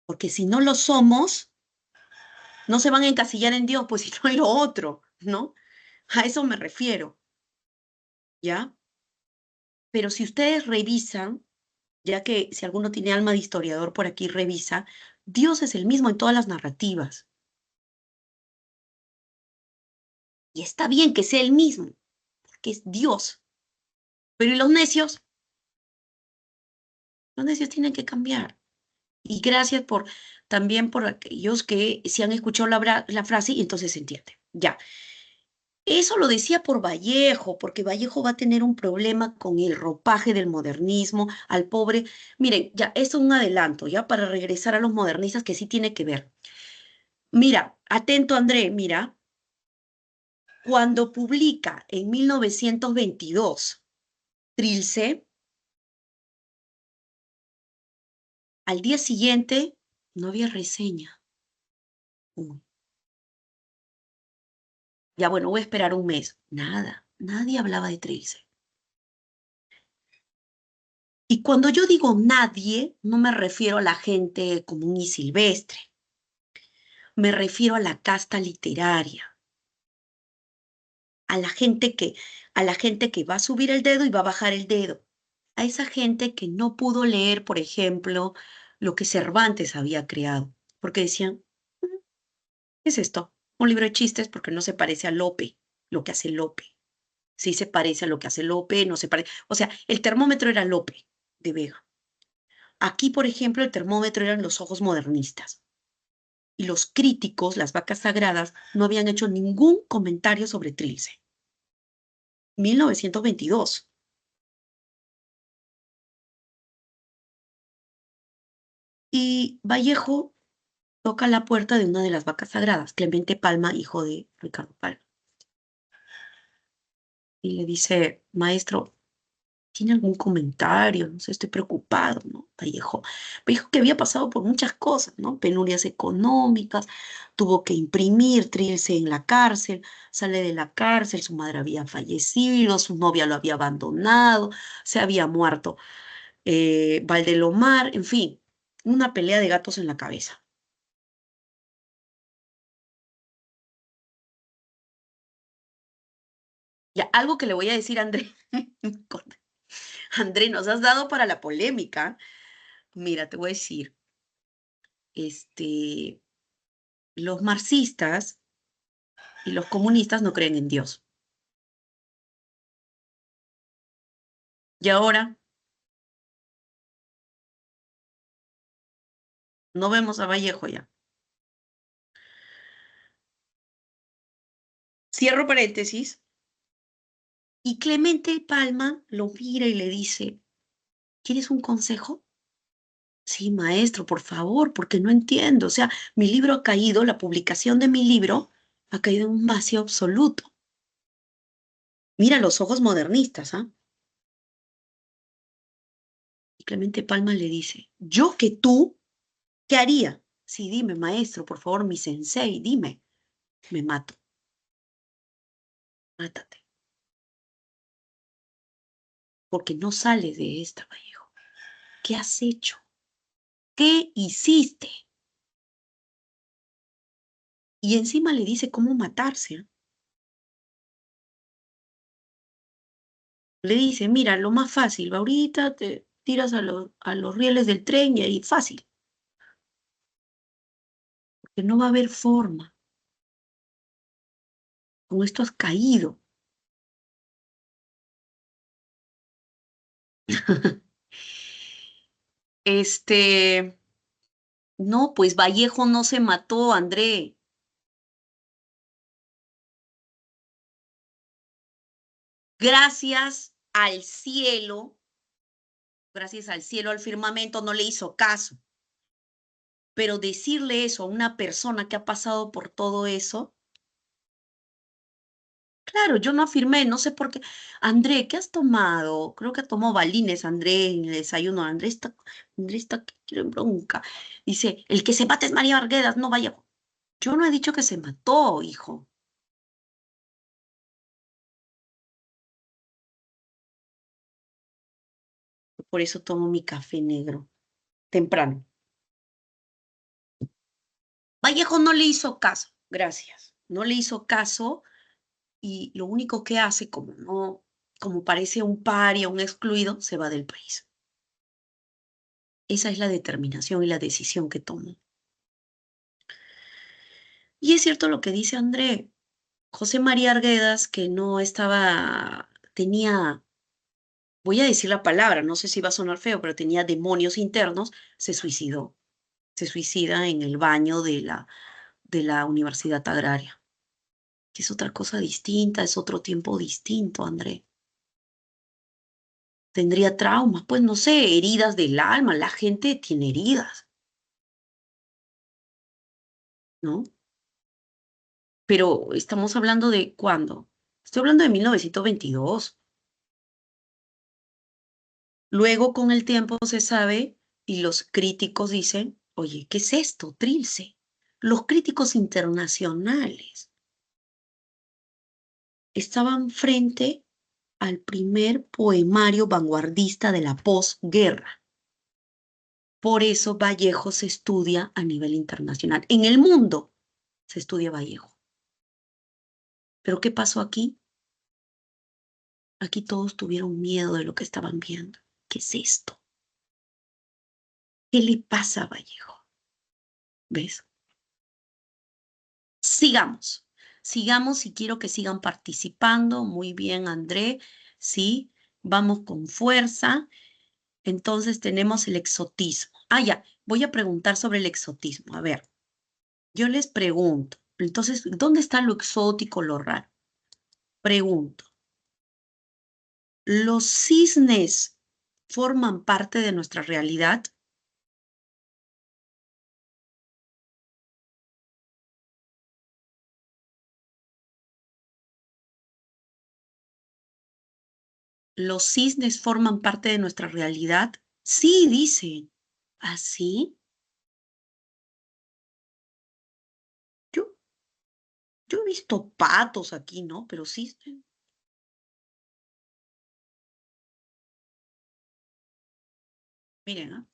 porque si no lo somos, no se van a encasillar en Dios, pues si no en lo otro, ¿no? A eso me refiero, ¿ya? Pero si ustedes revisan, ya que si alguno tiene alma de historiador por aquí, revisa, Dios es el mismo en todas las narrativas. Y está bien que sea el mismo, porque es Dios. Pero ¿y los necios? Los necios tienen que cambiar. Y gracias por también por aquellos que se han escuchado la frase y entonces se entiende. Ya. Eso lo decía por Vallejo, porque Vallejo va a tener un problema con el ropaje del modernismo al pobre. Miren, ya, esto es un adelanto, ya, para regresar a los modernistas que sí tiene que ver. Mira, atento André, mira, cuando publica en 1922 Trilce, al día siguiente no había reseña. Uy, ya bueno, voy a esperar un mes. Nada, nadie hablaba de Trilce. Y cuando yo digo nadie, no me refiero a la gente común y silvestre. Me refiero a la casta literaria, a la gente que, a la gente que va a subir el dedo y va a bajar el dedo, a esa gente que no pudo leer, por ejemplo, lo que Cervantes había creado, porque decían, "Mm, ¿qué es esto? Un libro de chistes porque no se parece a Lope, lo que hace Lope. Sí se parece a lo que hace Lope, no se parece. O sea, el termómetro era Lope de Vega. Aquí, por ejemplo, el termómetro eran los ojos modernistas. Y los críticos, las vacas sagradas, no habían hecho ningún comentario sobre Trilce. 1922. Y Vallejo toca la puerta de una de las vacas sagradas, Clemente Palma, hijo de Ricardo Palma, y le dice, maestro, ¿tiene algún comentario? No sé, estoy preocupado, ¿no? Vallejo que había pasado por muchas cosas, ¿no? Penurias económicas, tuvo que imprimir, Trilce en la cárcel, sale de la cárcel, su madre había fallecido, su novia lo había abandonado, se había muerto Valdelomar, en fin, una pelea de gatos en la cabeza. Ya, algo que le voy a decir a André. André, nos has dado para la polémica. Mira, te voy a decir, este, los marxistas y los comunistas no creen en Dios. Y ahora no vemos a Vallejo ya. Cierro paréntesis. Y Clemente Palma lo mira y le dice, ¿quieres un consejo? Sí, maestro, por favor, porque no entiendo. O sea, mi libro ha caído, la publicación de mi libro ha caído en un vacío absoluto. Mira los ojos modernistas, ¿ah? Y Clemente Palma le dice, ¿yo que tú? ¿Qué haría? Sí, dime, maestro, por favor, mi sensei, dime. Me mato. Mátate. Porque no sales de esta, Vallejo. ¿Qué has hecho? ¿Qué hiciste? Y encima le dice cómo matarse, ¿ah? Le dice, mira, lo más fácil, ahorita te tiras a los rieles del tren y ahí fácil, porque no va a haber forma. Con esto has caído. Este, no, pues Vallejo no se mató, André. Gracias al cielo, al firmamento, no le hizo caso. Pero decirle eso a una persona que ha pasado por todo eso, claro, yo no afirmé, no sé por qué. André, ¿qué has tomado? Creo que tomó balines, André, en el desayuno. André está que quiere bronca. Dice, el que se mata es María Arguedas, no vaya. Yo no he dicho que se mató, hijo. Por eso tomo mi café negro, temprano. Vallejo no le hizo caso, gracias. No le hizo caso y lo único que hace, como no, como parece un paria, un excluido, se va del país. Esa es la determinación y la decisión que tomó. Y es cierto lo que dice André. José María Arguedas, que no estaba, tenía, voy a decir la palabra, no sé si va a sonar feo, pero tenía demonios internos, se suicidó. Se suicida en el baño de la Universidad Agraria, que es otra cosa distinta, es otro tiempo distinto, André. Tendría traumas, pues no sé, heridas del alma, la gente tiene heridas, ¿no? Pero estamos hablando de ¿cuándo? Estoy hablando de 1922. Luego, con el tiempo, se sabe y los críticos dicen, oye, ¿qué es esto? Trilce. Los críticos internacionales estaban frente al primer poemario vanguardista de la posguerra. Por eso Vallejo se estudia a nivel internacional. En el mundo se estudia Vallejo. ¿Pero qué pasó aquí? Aquí todos tuvieron miedo de lo que estaban viendo. ¿Qué es esto? ¿Qué le pasa a Vallejo? ¿Ves? Sigamos, sigamos y quiero que sigan participando. Muy bien, André. Sí, vamos con fuerza. Entonces tenemos el exotismo. Ah, ya, voy a preguntar sobre el exotismo. A ver, yo les pregunto. Entonces, ¿dónde está lo exótico, lo raro? Pregunto, ¿los cisnes forman parte de nuestra realidad? ¿Los cisnes forman parte de nuestra realidad? Sí, dicen. ¿Así? Yo, yo he visto patos aquí, ¿no? Pero cisnes. Miren, ¿ah?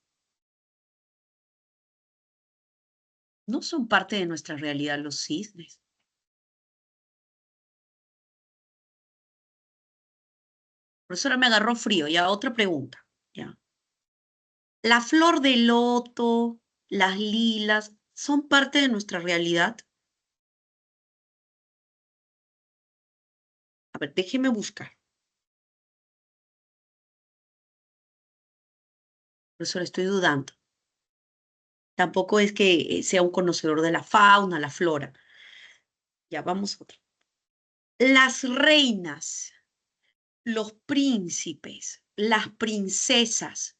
No son parte de nuestra realidad los cisnes. Profesora, me agarró frío. Ya, otra pregunta. Ya. La flor de loto, las lilas, son parte de nuestra realidad. A ver, déjeme buscar. Profesor, estoy dudando. Tampoco es que sea un conocedor de la fauna, la flora. Ya, vamos a otro. Las reinas, los príncipes, las princesas,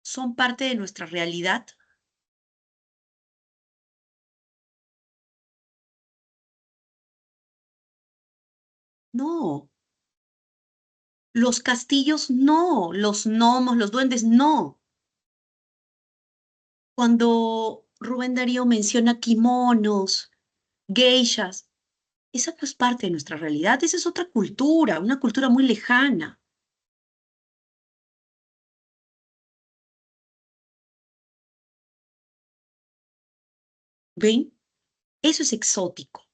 ¿son parte de nuestra realidad? No. Los castillos, no. Los gnomos, los duendes, no. Cuando Rubén Darío menciona kimonos, geishas, esa no es parte de nuestra realidad, esa es otra cultura, una cultura muy lejana. ¿Ven? Eso es exótico,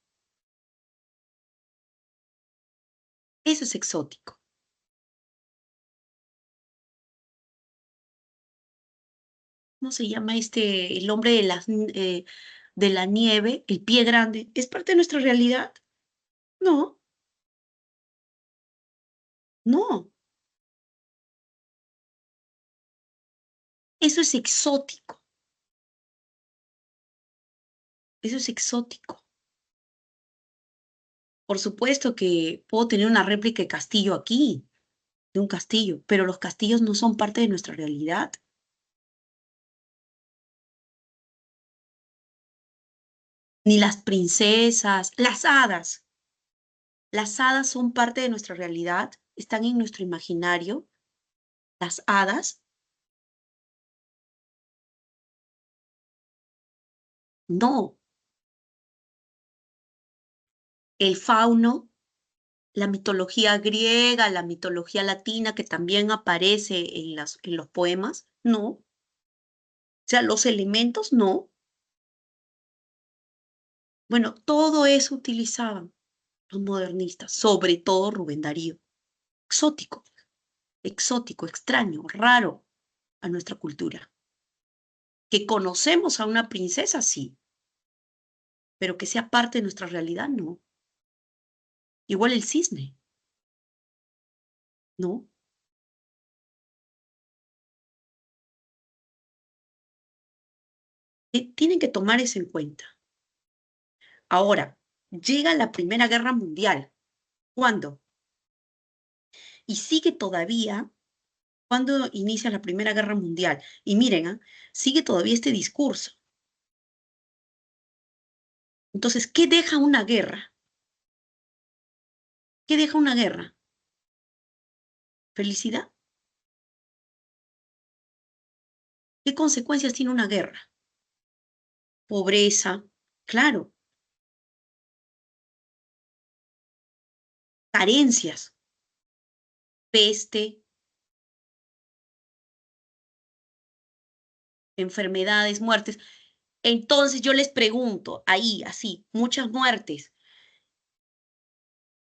eso es exótico. ¿Cómo se llama este, el hombre de la nieve, el pie grande? ¿Es parte de nuestra realidad? No, no, eso es exótico, eso es exótico. Por supuesto que puedo tener una réplica de castillo aquí, de un castillo, pero los castillos no son parte de nuestra realidad. Ni las princesas, las hadas. Las hadas son parte de nuestra realidad, están en nuestro imaginario. Las hadas, no. El fauno, la mitología griega, la mitología latina que también aparece en los poemas, no. O sea, los elementos, no. Bueno, todo eso utilizaban los modernistas, sobre todo Rubén Darío. Exótico, exótico, extraño, raro a nuestra cultura. Que conocemos a una princesa, sí, pero que sea parte de nuestra realidad, no. Igual el cisne, ¿no? Tienen que tomar eso en cuenta. Ahora, llega la Primera Guerra Mundial. ¿Cuándo? Y sigue todavía, ¿cuándo inicia la Primera Guerra Mundial? Y miren, sigue todavía este discurso. Entonces, ¿qué deja una guerra? ¿Qué deja una guerra? ¿Felicidad? ¿Qué consecuencias tiene una guerra? Pobreza, claro, carencias, peste, enfermedades, muertes. Entonces yo les pregunto, ahí, así, muchas muertes,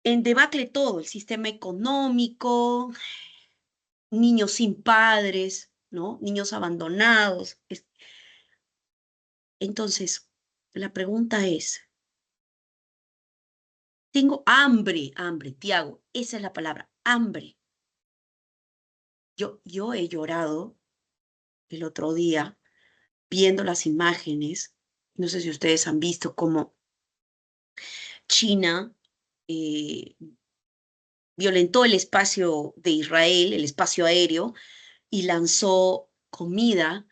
en debacle todo, el sistema económico, niños sin padres, ¿no? Niños abandonados. Entonces, la pregunta es, tengo hambre, hambre, Tiago, esa es la palabra, hambre. Yo he llorado el otro día viendo las imágenes, no sé si ustedes han visto cómo China eh, violentó el espacio de Israel, el espacio aéreo, y lanzó comida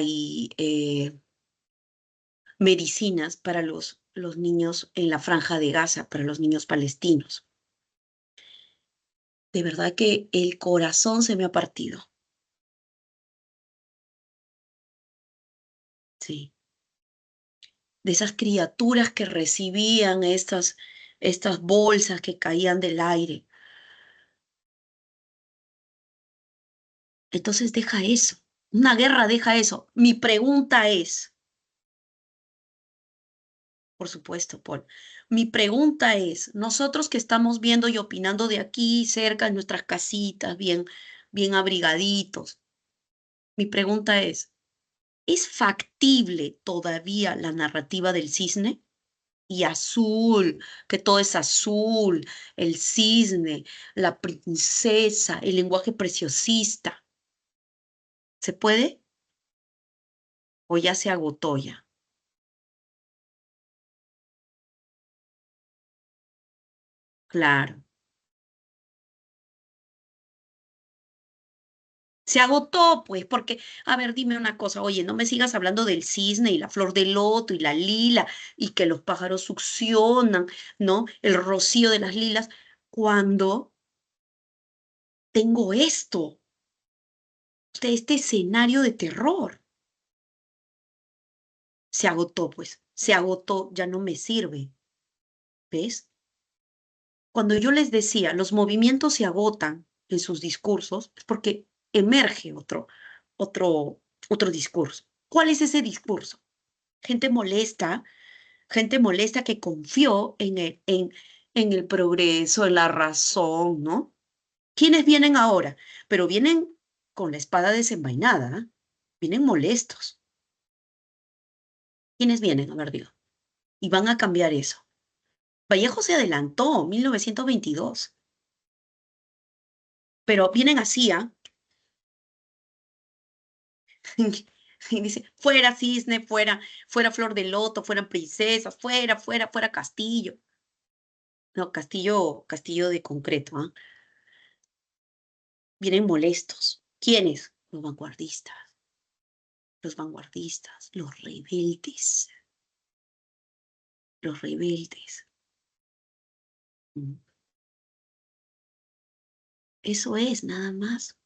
y medicinas para los niños en la franja de Gaza, para los niños palestinos. De verdad que el corazón se me ha partido. Sí, de esas criaturas que recibían estas bolsas que caían del aire. Entonces deja eso. Una guerra deja eso. Mi pregunta es, por supuesto, Paul, mi pregunta es, nosotros que estamos viendo y opinando de aquí cerca en nuestras casitas, bien, bien abrigaditos, Mi pregunta ¿es factible todavía la narrativa del cisne? Y azul, que todo es azul, el cisne, la princesa, el lenguaje preciosista. ¿Se puede? ¿O ya se agotó ya? Claro. Se agotó, pues, porque, a ver, dime una cosa, oye, no me sigas hablando del cisne y la flor de loto y la lila y que los pájaros succionan, ¿no? El rocío de las lilas, cuando tengo este escenario de terror. Se agotó, pues, se agotó, ya no me sirve, ¿ves? Cuando yo les decía, los movimientos se agotan en sus discursos, es porque emerge otro, otro discurso. ¿Cuál es ese discurso? Gente molesta, gente molesta que confió en el progreso, en la razón, ¿no? ¿Quiénes vienen ahora? Pero vienen con la espada desenvainada, ¿eh? Vienen molestos. ¿Quiénes vienen? A ver, digo. Y van a cambiar eso. Vallejo se adelantó, 1922, pero vienen así, ¿ah? Y dice, fuera cisne, fuera flor de loto, fueran princesas, fuera castillo. No, castillo de concreto, ¿ah? Vienen molestos. ¿Quiénes? Los vanguardistas, los rebeldes. Mm. Eso es, nada más.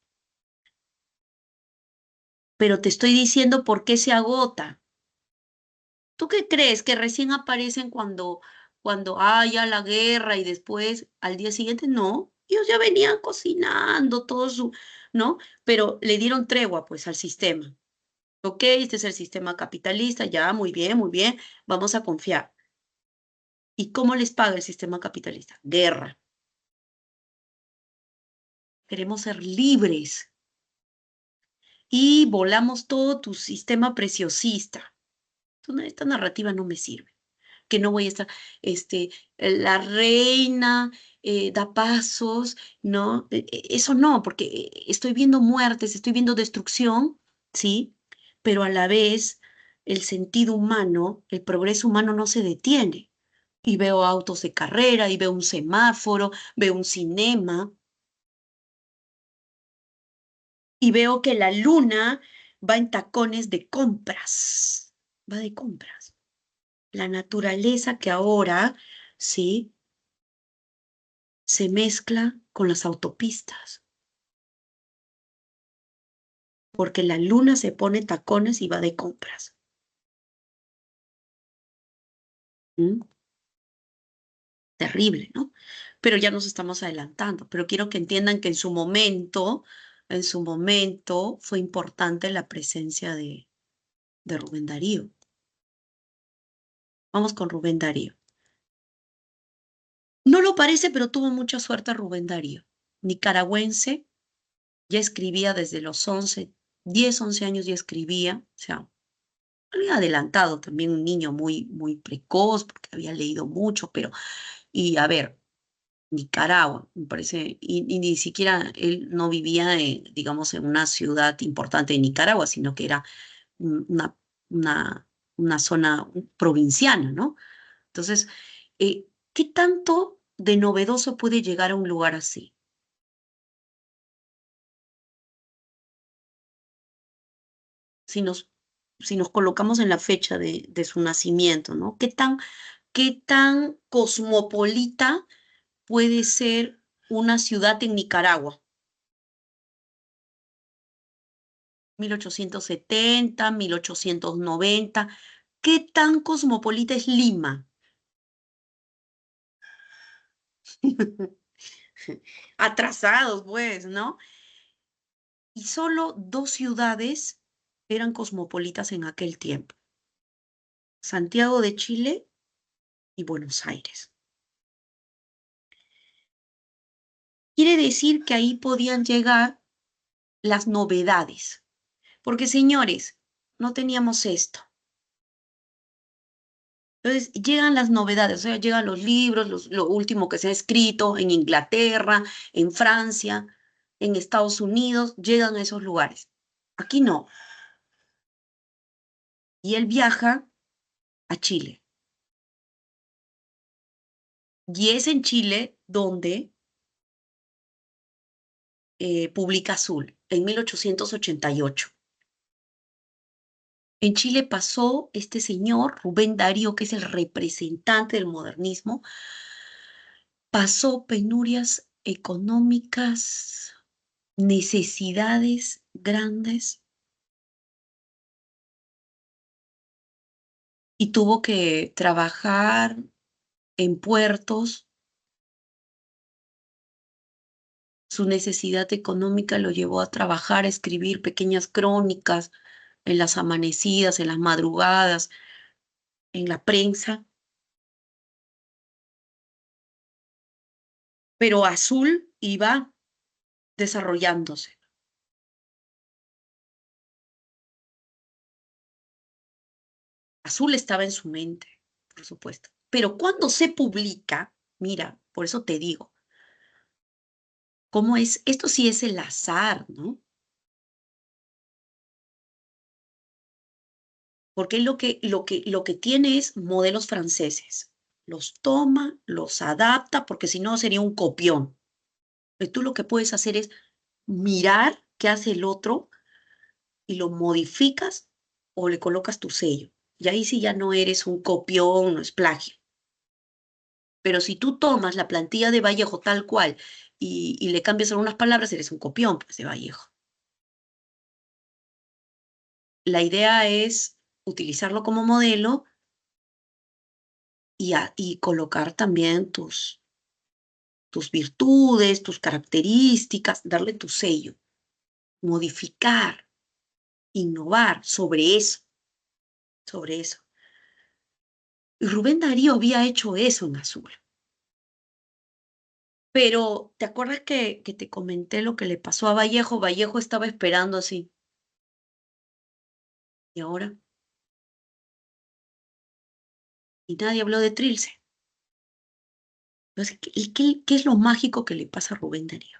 Pero te estoy diciendo por qué se agota. ¿Tú qué crees? ¿Que recién aparecen cuando haya la guerra y después al día siguiente? No, ellos ya venían cocinando todo su, ¿no? Pero le dieron tregua pues al sistema. Ok, este es el sistema capitalista, ya, muy bien, vamos a confiar. ¿Y cómo les paga el sistema capitalista? Guerra. Queremos ser libres y volamos todo tu sistema preciosista. Esta narrativa no me sirve. Que no voy a estar, la reina da pasos, ¿no? Eso no, porque estoy viendo muertes, estoy viendo destrucción, ¿sí? Pero a la vez el sentido humano, el progreso humano no se detiene. Y veo autos de carrera, y veo un semáforo, veo un cinema, y veo que la luna va en tacones de compras, va de compras. La naturaleza que ahora, ¿sí? Se mezcla con las autopistas, porque la luna se pone tacones y va de compras. ¿Mm? Terrible, ¿no? Pero ya nos estamos adelantando, pero quiero que entiendan que en su momento fue importante la presencia de Rubén Darío. Vamos con Rubén Darío. No lo parece, pero tuvo mucha suerte Rubén Darío. Nicaragüense, ya escribía desde los 11 años ya escribía, o sea, había adelantado también un niño muy precoz, porque había leído mucho, pero, y a ver, Nicaragua, me parece, y ni siquiera él no vivía, digamos, en una ciudad importante de Nicaragua, sino que era una, una, una zona provinciana, ¿no? Entonces, ¿qué tanto de novedoso puede llegar a un lugar así? Si nos, si nos colocamos en la fecha de su nacimiento, ¿no? Qué tan cosmopolita puede ser una ciudad en Nicaragua? 1870, 1890. ¿Qué tan cosmopolita es Lima? Atrasados, pues, ¿no? Y solo dos ciudades eran cosmopolitas en aquel tiempo: Santiago de Chile y Buenos Aires. Quiere decir que ahí podían llegar las novedades. Porque, señores, no teníamos esto. Entonces llegan las novedades, o sea, llegan los libros, lo último que se ha escrito en Inglaterra, en Francia, en Estados Unidos, llegan a esos lugares. Aquí no. Y él viaja a Chile. Y es en Chile donde publica Azul, en 1888. En Chile pasó este señor, Rubén Darío, que es el representante del modernismo, pasó penurias económicas, necesidades grandes y tuvo que trabajar en puertos. Su necesidad económica lo llevó a trabajar, a escribir pequeñas crónicas en las amanecidas, en las madrugadas, en la prensa. Pero Azul iba desarrollándose. Azul estaba en su mente, por supuesto. Pero cuando se publica, mira, por eso te digo, ¿cómo es? Esto sí es el azar, ¿no? Porque lo que tiene es modelos franceses. Los toma, los adapta, porque si no sería un copión. Pues tú lo que puedes hacer es mirar qué hace el otro y lo modificas o le colocas tu sello. Y ahí sí ya no eres un copión, no es plagio. Pero si tú tomas la plantilla de Vallejo tal cual y le cambias algunas palabras, eres un copión, pues, de Vallejo. La idea es utilizarlo como modelo y colocar también tus virtudes, tus características, darle tu sello, modificar, innovar sobre eso, sobre eso. Y Rubén Darío había hecho eso en Azul. Pero, ¿te acuerdas que te comenté lo que le pasó a Vallejo? Vallejo estaba esperando así. ¿Y ahora? Y nadie habló de Trilce. Entonces, ¿qué es lo mágico que le pasa a Rubén Darío?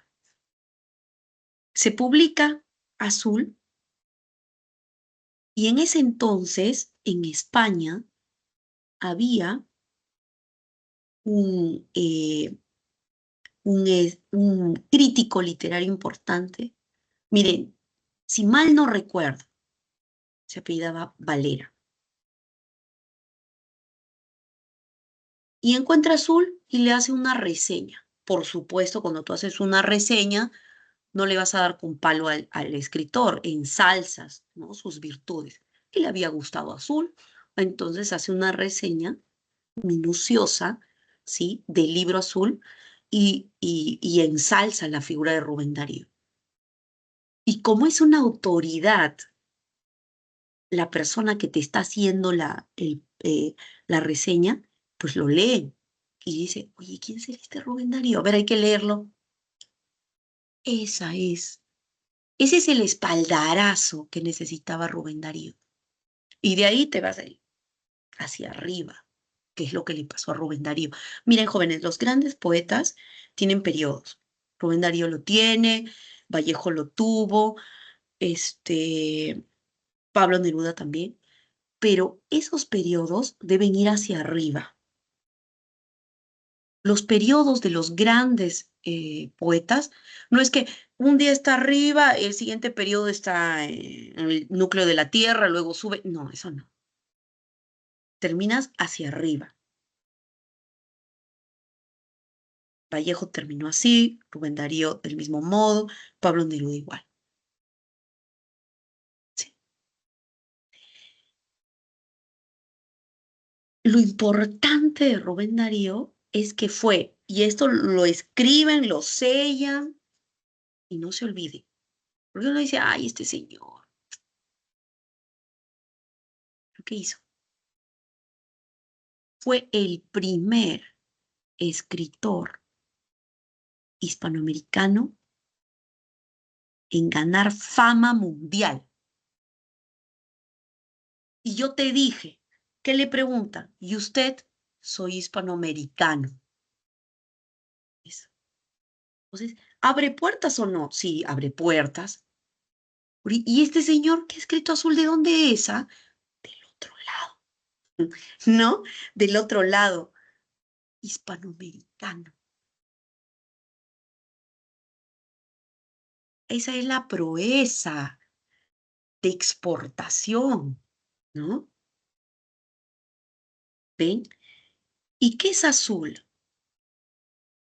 Se publica Azul y en ese entonces, en España, había un, un crítico literario importante. Miren, si mal no recuerdo, se apellidaba Valera. Y encuentra Azul y le hace una reseña. Por supuesto, cuando tú haces una reseña, no le vas a dar con palo al escritor, ensalzas, ¿no?, sus virtudes. Y le había gustado Azul, entonces hace una reseña minuciosa, ¿sí?, del libro Azul y ensalza la figura de Rubén Darío. Y como es una autoridad, la persona que te está haciendo la reseña, pues lo lee y dice, oye, ¿quién será este Rubén Darío? A ver, hay que leerlo. Esa es. Ese es el espaldarazo que necesitaba Rubén Darío. Y de ahí te vas a ir hacia arriba, que es lo que le pasó a Rubén Darío. Miren, jóvenes, los grandes poetas tienen periodos. Rubén Darío lo tiene, Vallejo lo tuvo, este, Pablo Neruda también, pero esos periodos deben ir hacia arriba. Los periodos de los grandes poetas, no es que un día está arriba, el siguiente periodo está en el núcleo de la Tierra, luego sube. No, eso no. Terminas hacia arriba. Vallejo terminó así, Rubén Darío del mismo modo, Pablo Neruda igual. Sí. Lo importante de Rubén Darío es que fue, y esto lo escriben, lo sellan, y no se olvide. Porque uno dice, ay, este señor, ¿lo que hizo? Fue el primer escritor hispanoamericano en ganar fama mundial. Y yo te dije, ¿qué le preguntan? ¿Y usted? Soy hispanoamericano. Eso. Entonces, ¿abre puertas o no? Sí, abre puertas. ¿Y este señor que ha escrito azul, de dónde es? ¿Ah? Del otro lado, ¿no? Del otro lado, hispanoamericano. Esa es la proeza de exportación, ¿no? ¿Ven? ¿Y qué es azul?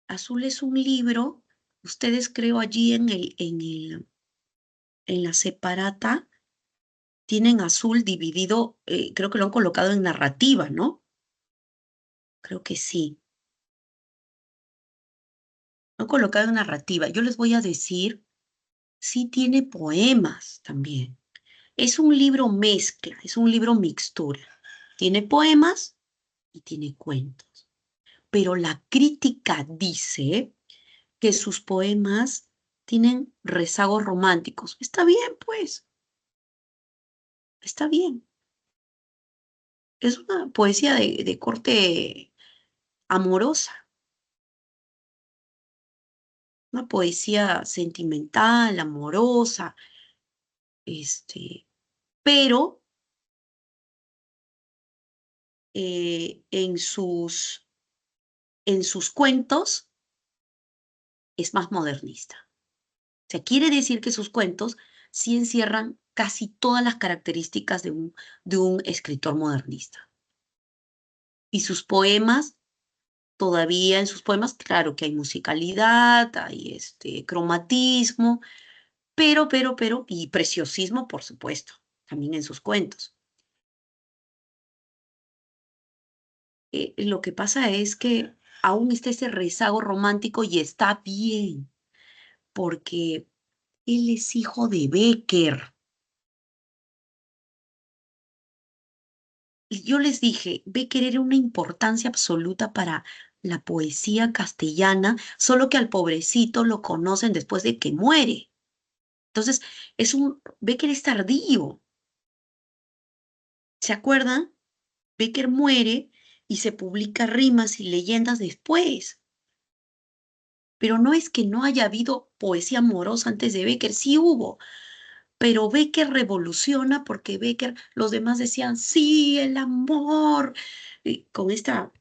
Azul es un libro, ustedes creo allí en la separata, tienen azul dividido, creo que lo han colocado en narrativa, ¿no? Creo que sí. Lo han colocado en narrativa. Yo les voy a decir, sí tiene poemas también. Es un libro mezcla, es un libro mixtura. Tiene poemas y tiene cuentos. Pero la crítica dice que sus poemas tienen rezagos románticos. Está bien, pues, está bien. Es una poesía de corte amorosa, una poesía sentimental, amorosa, pero en sus cuentos es más modernista. O sea, quiere decir que sus cuentos sí encierran casi todas las características de un escritor modernista. Y sus poemas, todavía en sus poemas, claro que hay musicalidad, hay cromatismo, y preciosismo, por supuesto, también en sus cuentos. Lo que pasa es que aún está ese rezago romántico y está bien, porque él es hijo de Becker. Y yo les dije, Becker era una importancia absoluta para la poesía castellana, solo que al pobrecito lo conocen después de que muere. Entonces, Becker es tardío. ¿Se acuerdan? Becker muere y se publica Rimas y Leyendas después. Pero no es que no haya habido poesía amorosa antes de Becker, sí hubo, pero Becker revoluciona porque Becker, los demás decían, sí, el amor, con esta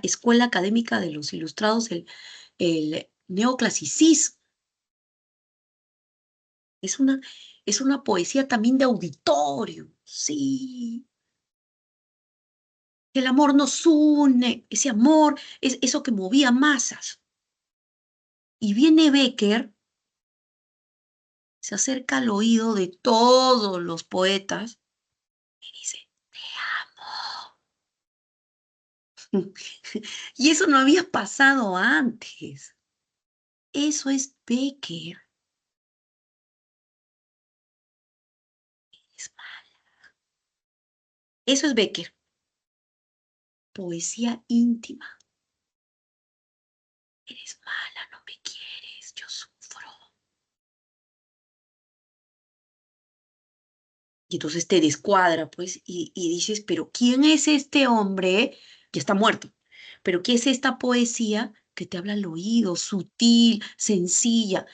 escuela académica de los ilustrados, el neoclasicismo. Es una, es una poesía también de auditorio, sí. El amor nos une, ese amor es eso que movía masas. Y viene Becker, se acerca al oído de todos los poetas y dice, te amo. Y eso no había pasado antes. Eso es Becker. Es Eso es Becker. Poesía íntima. Eres mala, no me quieres, yo sufro. Y entonces te descuadra, pues, y dices, pero ¿quién es este hombre? Ya está muerto. Pero ¿qué es esta poesía que te habla al oído, sutil, sencilla?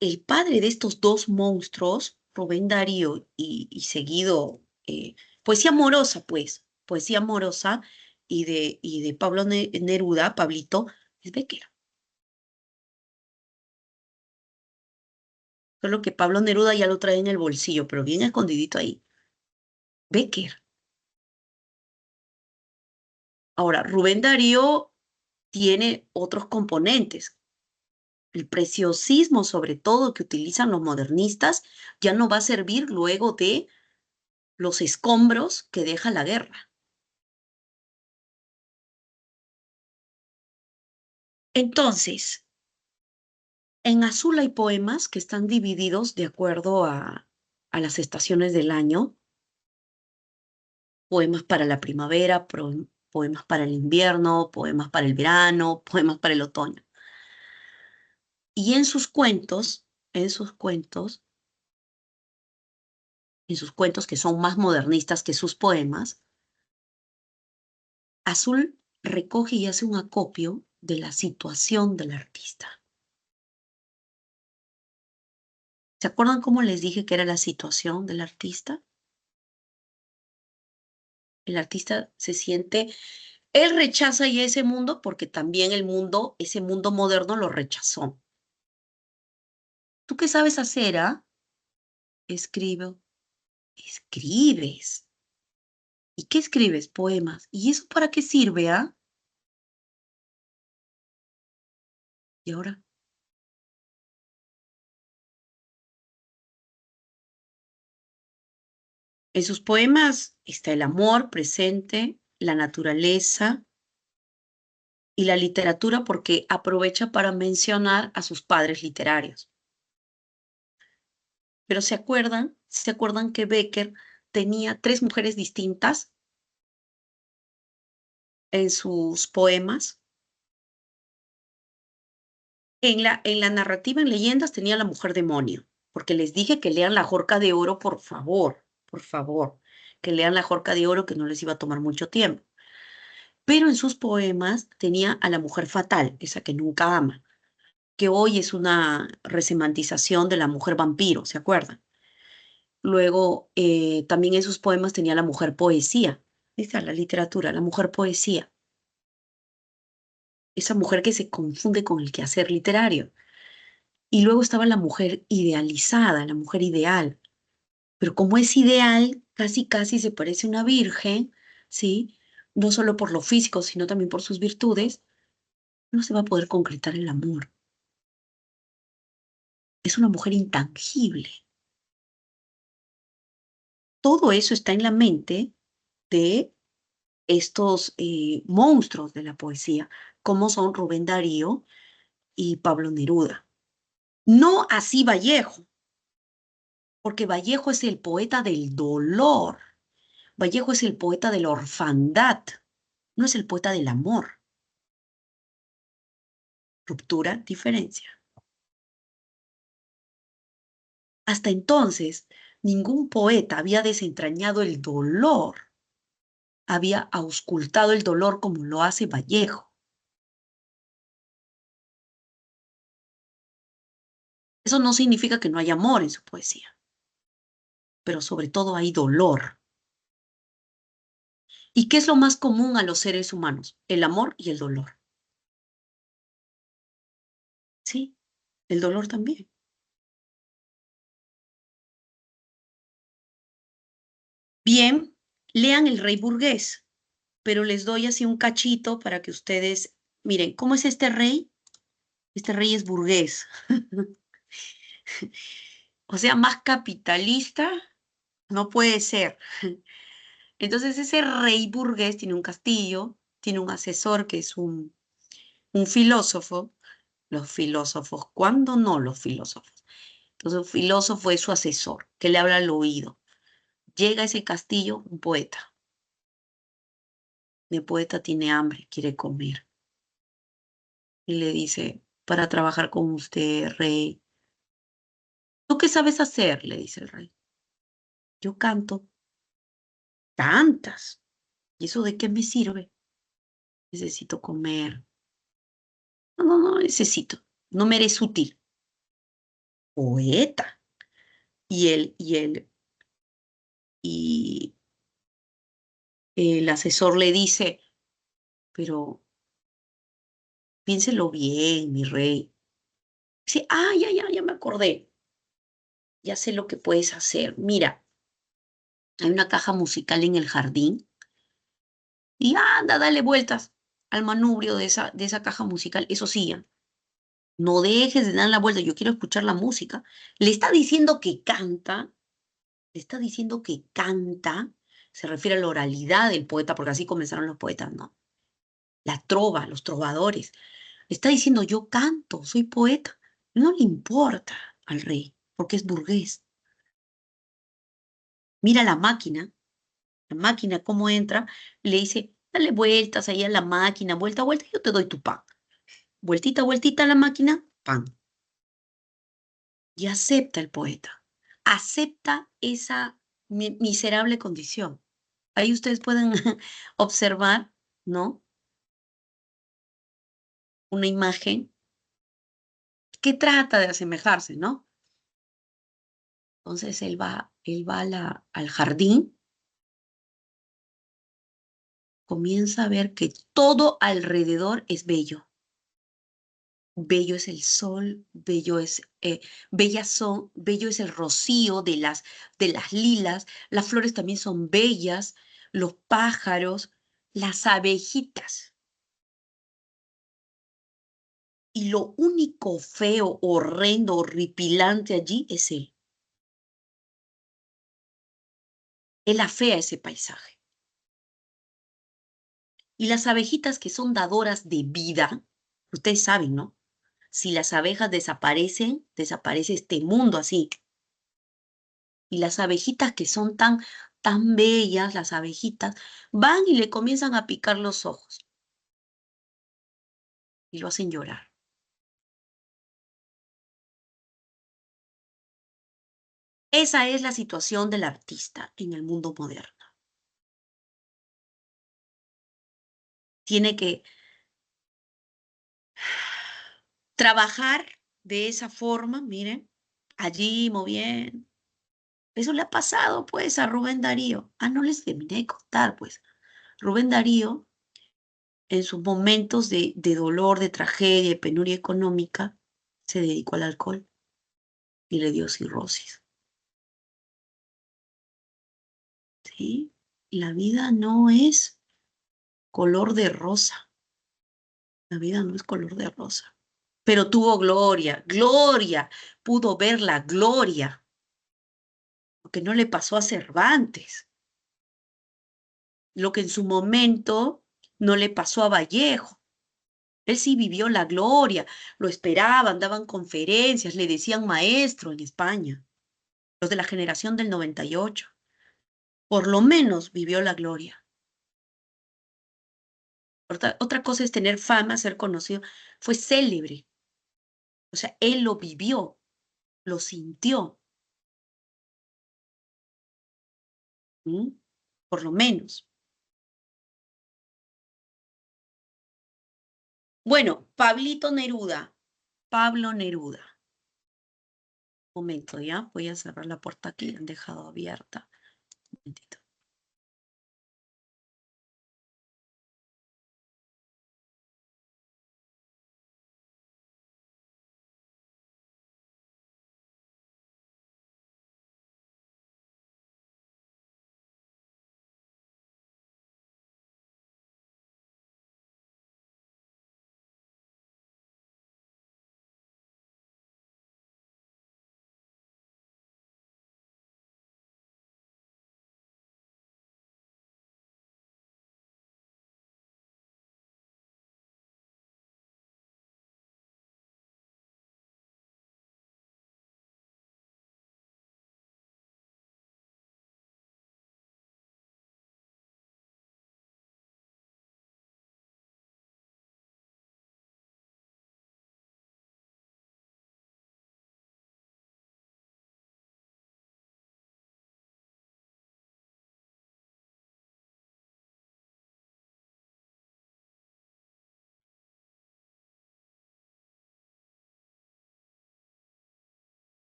El padre de estos dos monstruos, Rubén Darío y seguido, poesía amorosa, pues, poesía amorosa, y de Pablo Neruda, Pablito, es Becker. Solo que Pablo Neruda ya lo trae en el bolsillo, pero bien escondidito ahí. Becker. Ahora, Rubén Darío tiene otros componentes. El preciosismo, sobre todo, que utilizan los modernistas, ya no va a servir luego de los escombros que deja la guerra. Entonces, en azul hay poemas que están divididos de acuerdo a las estaciones del año. Poemas para la primavera, poemas para el invierno, poemas para el verano, poemas para el otoño. Y en sus cuentos, en sus cuentos que son más modernistas que sus poemas, Azul recoge y hace un acopio de la situación del artista. ¿Se acuerdan cómo les dije que era la situación del artista? El artista se siente, él rechaza ya ese mundo porque también el mundo, ese mundo moderno lo rechazó. ¿Tú qué sabes hacer, ah? Escribo. Escribes. ¿Y qué escribes? Poemas. ¿Y eso para qué sirve, ah? Y ahora, en sus poemas está el amor presente, la naturaleza y la literatura porque aprovecha para mencionar a sus padres literarios. Pero ¿se acuerdan? ¿Se acuerdan que Becker tenía 3 mujeres distintas en sus poemas? En la narrativa, en leyendas, tenía la mujer demonio, porque les dije que lean la Jorca de Oro, por favor, que lean la Jorca de Oro, que no les iba a tomar mucho tiempo. Pero en sus poemas tenía a la mujer fatal, esa que nunca ama, que hoy es una resemantización de la mujer vampiro, ¿se acuerdan? Luego, también en sus poemas tenía la mujer poesía, esa la literatura, la mujer poesía, esa mujer que se confunde con el quehacer literario. Y luego estaba la mujer idealizada, la mujer ideal. Pero como es ideal, casi casi se parece a una virgen, ¿sí? No solo por lo físico, sino también por sus virtudes, no se va a poder concretar el amor. Es una mujer intangible. Todo eso está en la mente de estos monstruos de la poesía, como son Rubén Darío y Pablo Neruda. No así Vallejo, porque Vallejo es el poeta del dolor. Vallejo es el poeta de la orfandad, no es el poeta del amor. Ruptura, diferencia. Hasta entonces, ningún poeta había desentrañado el dolor, había auscultado el dolor como lo hace Vallejo. Eso no significa que no haya amor en su poesía, pero sobre todo hay dolor. ¿Y qué es lo más común a los seres humanos? El amor y el dolor. Sí, el dolor también. Bien, lean El Rey Burgués, pero les doy así un cachito para que ustedes miren, ¿cómo es este rey? Este rey es burgués. O sea, más capitalista no puede ser. Entonces, ese rey burgués tiene un castillo, tiene un asesor que es un filósofo. Los filósofos, ¿cuándo no los filósofos? Entonces, un filósofo es su asesor, que le habla al oído. Llega a ese castillo un poeta. El poeta tiene hambre, quiere comer. Y le dice, para trabajar con usted, rey. ¿Tú qué sabes hacer? Le dice el rey. Yo canto. ¿Cantas? ¿Y eso de qué me sirve? Necesito comer. No, no, no necesito. No me eres útil. Poeta. Y el asesor le dice, pero piénselo bien, mi rey. Dice, ah, ya me acordé. Ya sé lo que puedes hacer. Mira, hay una caja musical en el jardín y anda, dale vueltas al manubrio de esa caja musical. Eso sí, no dejes de dar la vuelta. Yo quiero escuchar la música. Le está diciendo que canta, le está diciendo que canta. Se refiere a la oralidad del poeta, porque así comenzaron los poetas, ¿no? La trova, los trovadores. Le está diciendo, yo canto, soy poeta. No le importa al rey, porque es burgués. Mira la máquina cómo entra, le dice, dale vueltas ahí a la máquina, vuelta, vuelta, y yo te doy tu pan. Vueltita, vueltita a la máquina, pan. Y acepta el poeta, acepta esa miserable condición. Ahí ustedes pueden observar, ¿no? Una imagen que trata de asemejarse, ¿no? Entonces él va al jardín, comienza a ver que todo alrededor es bello. Bello es el sol, bello es el rocío de las lilas, las flores también son bellas, los pájaros, las abejitas. Y lo único feo, horrendo, horripilante allí es él. Él afea ese paisaje. Y las abejitas que son dadoras de vida, ustedes saben, ¿no? Si las abejas desaparecen, desaparece este mundo así. Y las abejitas que son tan bellas, las abejitas, van y le comienzan a picar los ojos y lo hacen llorar. Esa es la situación del artista en el mundo moderno. Tiene que trabajar de esa forma, miren, allí moviendo. Eso le ha pasado, pues, a Rubén Darío. No les terminé de contar, pues. Rubén Darío, en sus momentos de dolor, de tragedia, de penuria económica, se dedicó al alcohol y le dio cirrosis. ¿Sí? La vida no es color de rosa. La vida no es color de rosa. Pero tuvo gloria, gloria. Pudo ver la gloria, lo que no le pasó a Cervantes, lo que en su momento no le pasó a Vallejo. Él sí vivió la gloria, lo esperaban, daban conferencias, le decían maestro en España, los de la generación del 98. Por lo menos vivió la gloria. Otra cosa es tener fama, ser conocido. Fue célebre. O sea, él lo vivió, lo sintió. ¿Mm? Por lo menos. Bueno, Pablito Neruda, Pablo Neruda. Un momento, ¿ya? Voy a cerrar la puerta que la han dejado abierta. Un momentito.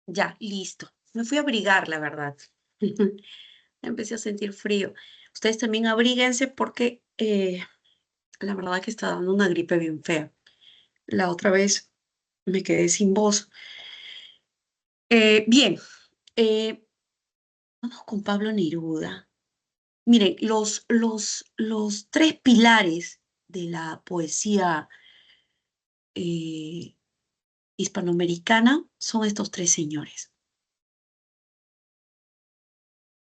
Ya, listo. Me fui a abrigar, la verdad. Empecé a sentir frío. Ustedes también abríguense porque la verdad que está dando una gripe bien fea. La otra vez me quedé sin voz. Bien, eh, vamos con Pablo Neruda. Miren, los tres pilares de la poesía hispanoamericana son estos tres señores.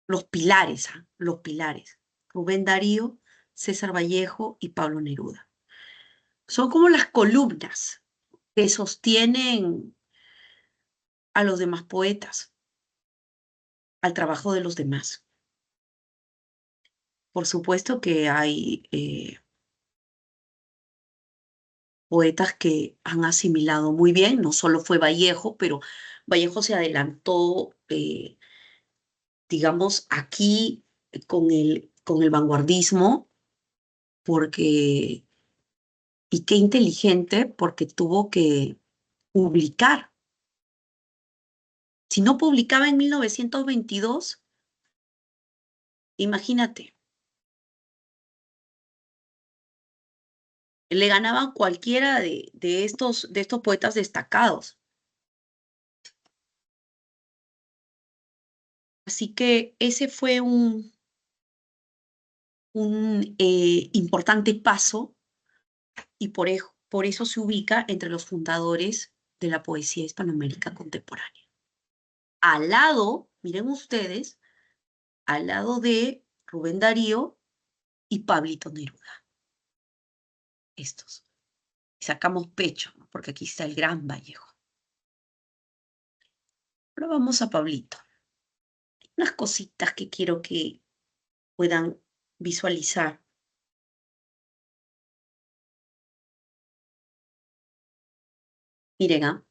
Los pilares, ¿ah? Los pilares. Rubén Darío, César Vallejo y Pablo Neruda. Son como las columnas que sostienen a los demás poetas, al trabajo de los demás. Por supuesto que hay poetas que han asimilado muy bien, no solo fue Vallejo, pero Vallejo se adelantó, digamos, aquí con el vanguardismo, porque, y qué inteligente, porque tuvo que publicar. Si no publicaba en 1922, imagínate, le ganaban cualquiera de estos poetas destacados. Así que ese fue un importante paso y por eso se ubica entre los fundadores de la poesía hispanoamérica contemporánea. Al lado, miren ustedes, al lado de Rubén Darío y Pablito Neruda. Estos. Sacamos pecho, ¿no? Porque aquí está el gran Vallejo. Pero vamos a Pablito. Unas cositas que quiero que puedan visualizar. Miren, ¿ah?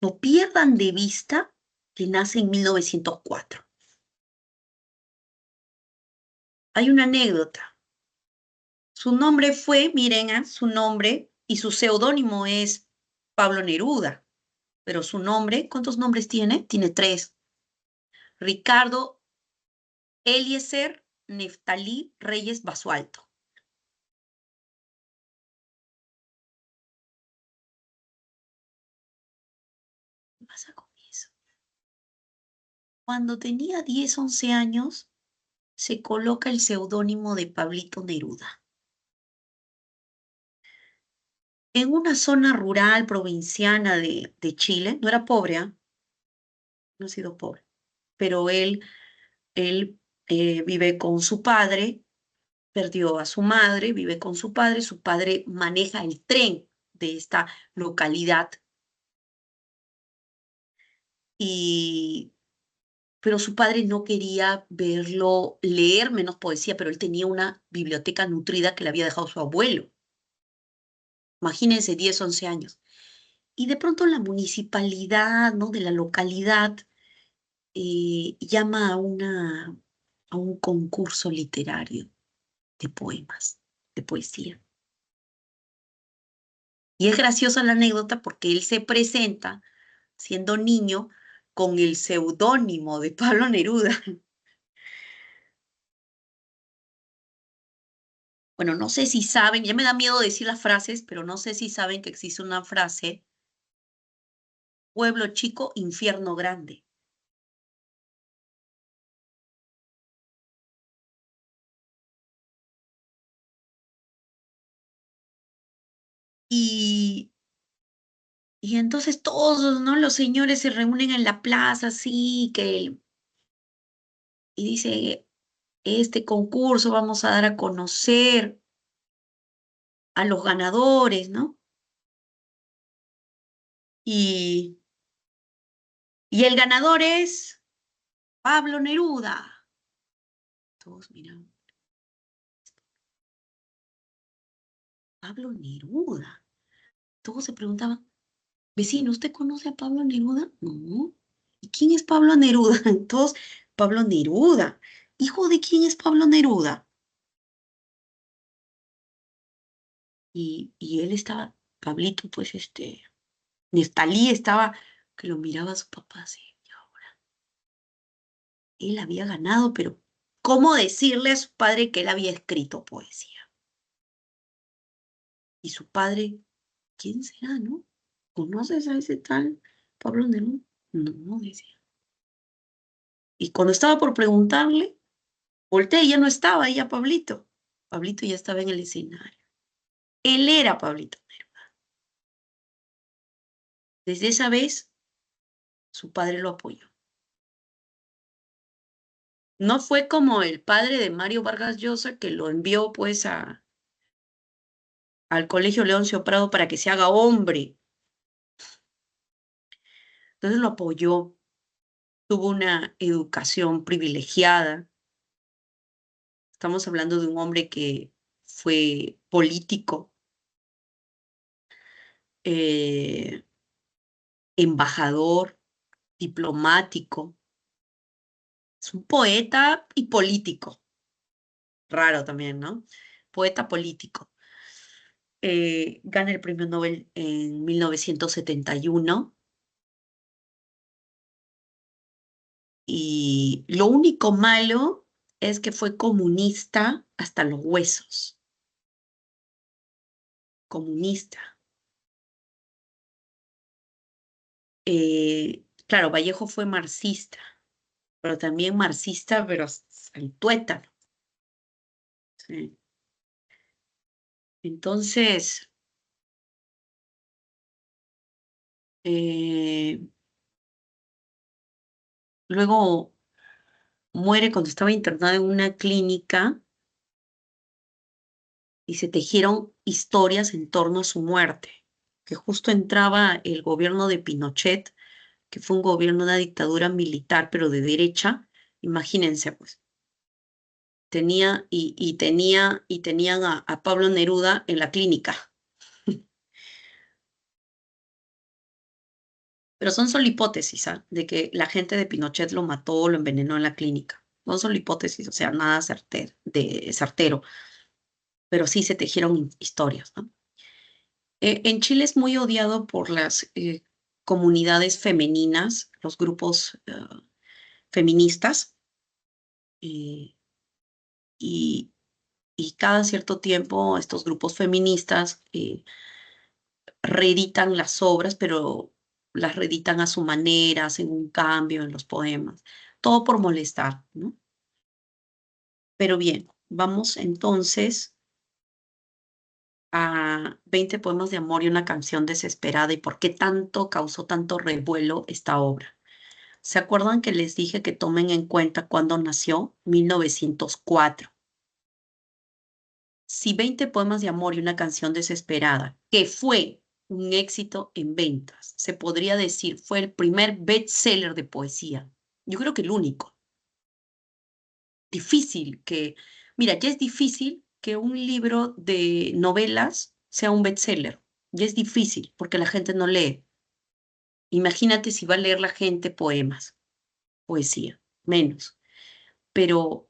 No pierdan de vista que nace en 1904. Hay una anécdota. Su nombre fue, miren, su nombre y su seudónimo es Pablo Neruda, pero su nombre, ¿cuántos nombres tiene? Tiene tres. Ricardo Eliezer Neftalí Reyes Basualto. ¿Qué pasa con eso? Cuando tenía 10, 11 años, se coloca el seudónimo de Pablito Neruda. En una zona rural provinciana de Chile, no era pobre, ¿eh? No ha sido pobre, pero él vive con su padre, perdió a su madre, vive con su padre maneja el tren de esta localidad, y, pero su padre no quería verlo leer menos poesía, pero él tenía una biblioteca nutrida que le había dejado su abuelo. Imagínense, 10, 11 años. Y de pronto la municipalidad, ¿no?, de la localidad llama a un concurso literario de poemas, de poesía. Y es graciosa la anécdota porque él se presenta siendo niño con el seudónimo de Pablo Neruda. Bueno, no sé si saben, ya me da miedo decir las frases, pero no sé si saben que existe una frase: pueblo chico, infierno grande. Y, y entonces todos, ¿no?, los señores se reúnen en la plaza, así que, y dice, este concurso vamos a dar a conocer a los ganadores, ¿no? Y, y el ganador es Pablo Neruda. Todos miran, Pablo Neruda. Todos se preguntaban, vecino, ¿usted conoce a Pablo Neruda? No. ¿Y quién es Pablo Neruda? Todos, Pablo Neruda. ¿Hijo de quién es Pablo Neruda? Y él estaba, Pablito, pues Neftalí estaba, que lo miraba a su papá así. Y ahora, él había ganado, pero ¿cómo decirle a su padre que él había escrito poesía? Y su padre, ¿quién será, no? ¿Conoces a ese tal Pablo Neruda? No, decía. Y cuando estaba por preguntarle, volteé y ya no estaba ahí a Pablito. Pablito ya estaba en el escenario. Él era Pablito Neruda. Desde esa vez, su padre lo apoyó. No fue como el padre de Mario Vargas Llosa que lo envió pues al Colegio Leoncio Prado para que se haga hombre. Entonces lo apoyó, tuvo una educación privilegiada. Estamos hablando de un hombre que fue político, eh, embajador, diplomático, es un poeta y político. Raro también, ¿no? Poeta político. Gana el premio Nobel en 1971 y lo único malo es que fue comunista hasta los huesos. Comunista. Claro, Vallejo fue marxista, pero también marxista, pero al tuétano. ¿Sí? Entonces, eh, luego muere cuando estaba internado en una clínica y se tejieron historias en torno a su muerte, que justo entraba el gobierno de Pinochet, que fue un gobierno, una dictadura militar, pero de derecha. Imagínense, pues, tenían a Pablo Neruda en la clínica. Pero son solo hipótesis, ¿ah? De que la gente de Pinochet lo mató, lo envenenó en la clínica. No son solo hipótesis, o sea, nada certero, pero sí se tejieron historias, ¿no? En Chile es muy odiado por las comunidades femeninas, los grupos feministas, eh, y, y cada cierto tiempo estos grupos feministas reeditan las obras, pero las reeditan a su manera, hacen un cambio en los poemas, todo por molestar, ¿no? Pero bien, vamos entonces a 20 poemas de amor y una canción desesperada y por qué tanto causó tanto revuelo esta obra. ¿Se acuerdan que les dije que tomen en cuenta cuándo nació? 1904. Si 20 poemas de amor y una canción desesperada, que fue un éxito en ventas, se podría decir fue el primer bestseller de poesía. Yo creo que el único. Difícil que, mira, ya es difícil que un libro de novelas sea un bestseller. Ya es difícil porque la gente no lee. Imagínate si va a leer la gente poemas, poesía, menos. Pero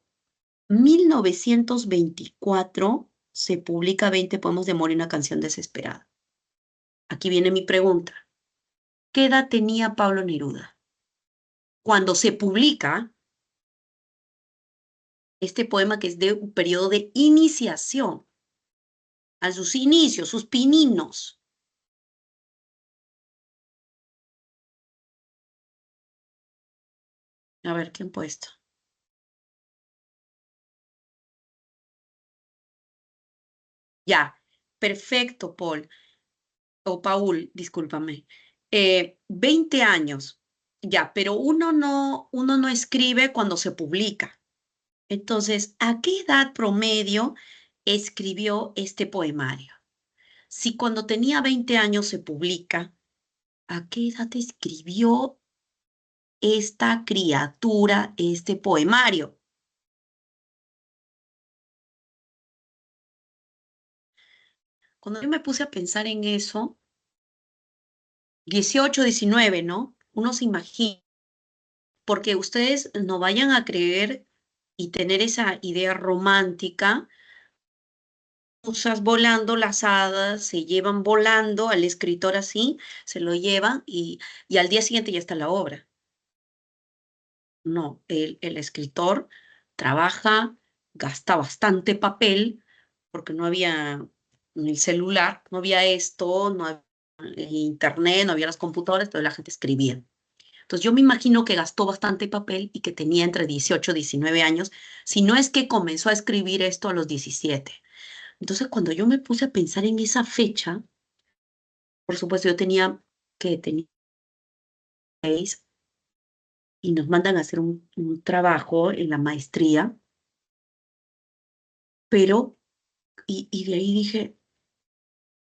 1924 se publica 20 poemas de amor y una canción desesperada. Aquí viene mi pregunta. ¿Qué edad tenía Pablo Neruda? Cuando se publica este poema que es de un periodo de iniciación, a sus inicios, sus pininos. A ver, ¿quién puesto? Ya, perfecto, Paul, o Paul, discúlpame. 20 años, ya, pero uno no escribe cuando se publica. Entonces, ¿a qué edad promedio escribió este poemario? Si cuando tenía 20 años se publica, ¿a qué edad escribió esta criatura este poemario? Cuando yo me puse a pensar en eso, 18, 19, ¿no? Uno se imagina, porque ustedes no vayan a creer y tener esa idea romántica, musas volando, las hadas se llevan volando al escritor así, se lo llevan y al día siguiente ya está la obra. No, el escritor trabaja, gasta bastante papel, porque no había el celular, no había esto, no había internet, no había las computadoras, entonces la gente escribía. Entonces yo me imagino que gastó bastante papel y que tenía entre 18 y 19 años, si no es que comenzó a escribir esto a los 17. Entonces cuando yo me puse a pensar en esa fecha, por supuesto yo tenía 6 y nos mandan a hacer un trabajo en la maestría, pero, y de ahí dije,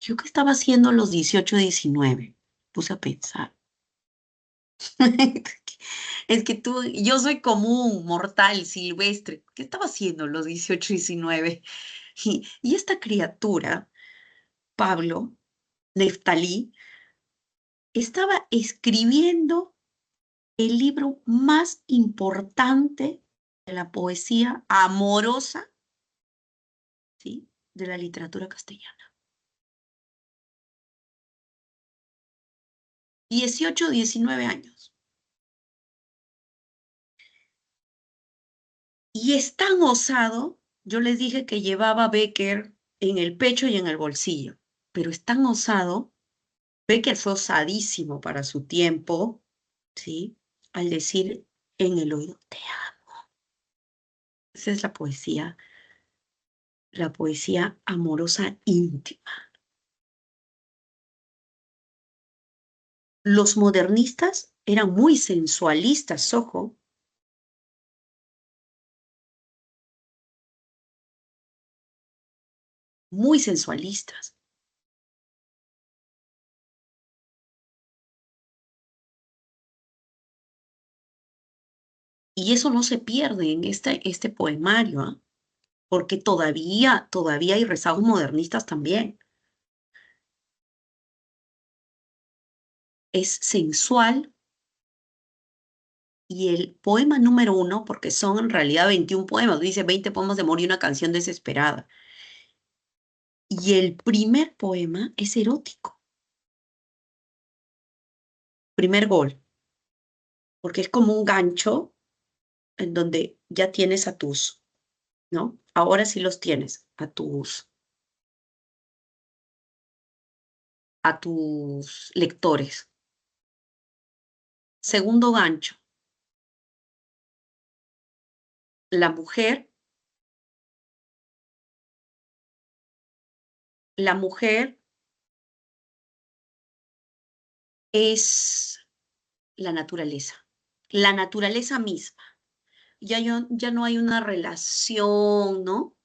¿yo qué estaba haciendo a los 18, 19? Puse a pensar. Es que yo soy común, mortal, silvestre. ¿Qué estaba haciendo a los 18, 19? Y esta criatura, Pablo, Neftalí, estaba escribiendo el libro más importante de la poesía amorosa, ¿sí?, de la literatura castellana. 18, 19 años. Y es tan osado, yo les dije que llevaba Becker en el pecho y en el bolsillo, pero es tan osado, Becker fue osadísimo para su tiempo, ¿sí?, al decir en el oído, te amo. Esa es la poesía amorosa íntima. Los modernistas eran muy sensualistas, ojo, muy sensualistas. Y eso no se pierde en este poemario, ¿ah? Porque todavía hay rezagos modernistas también. Es sensual y el poema número 1, porque son en realidad 21 poemas, dice 20 poemas de amor y una canción desesperada. Y el primer poema es erótico. Primer gol, porque es como un gancho en donde ya tienes a tus, ¿no? Ahora sí los tienes, a tus lectores. Segundo gancho, la mujer, la mujer es la naturaleza misma. Ya no hay una relación, ¿no?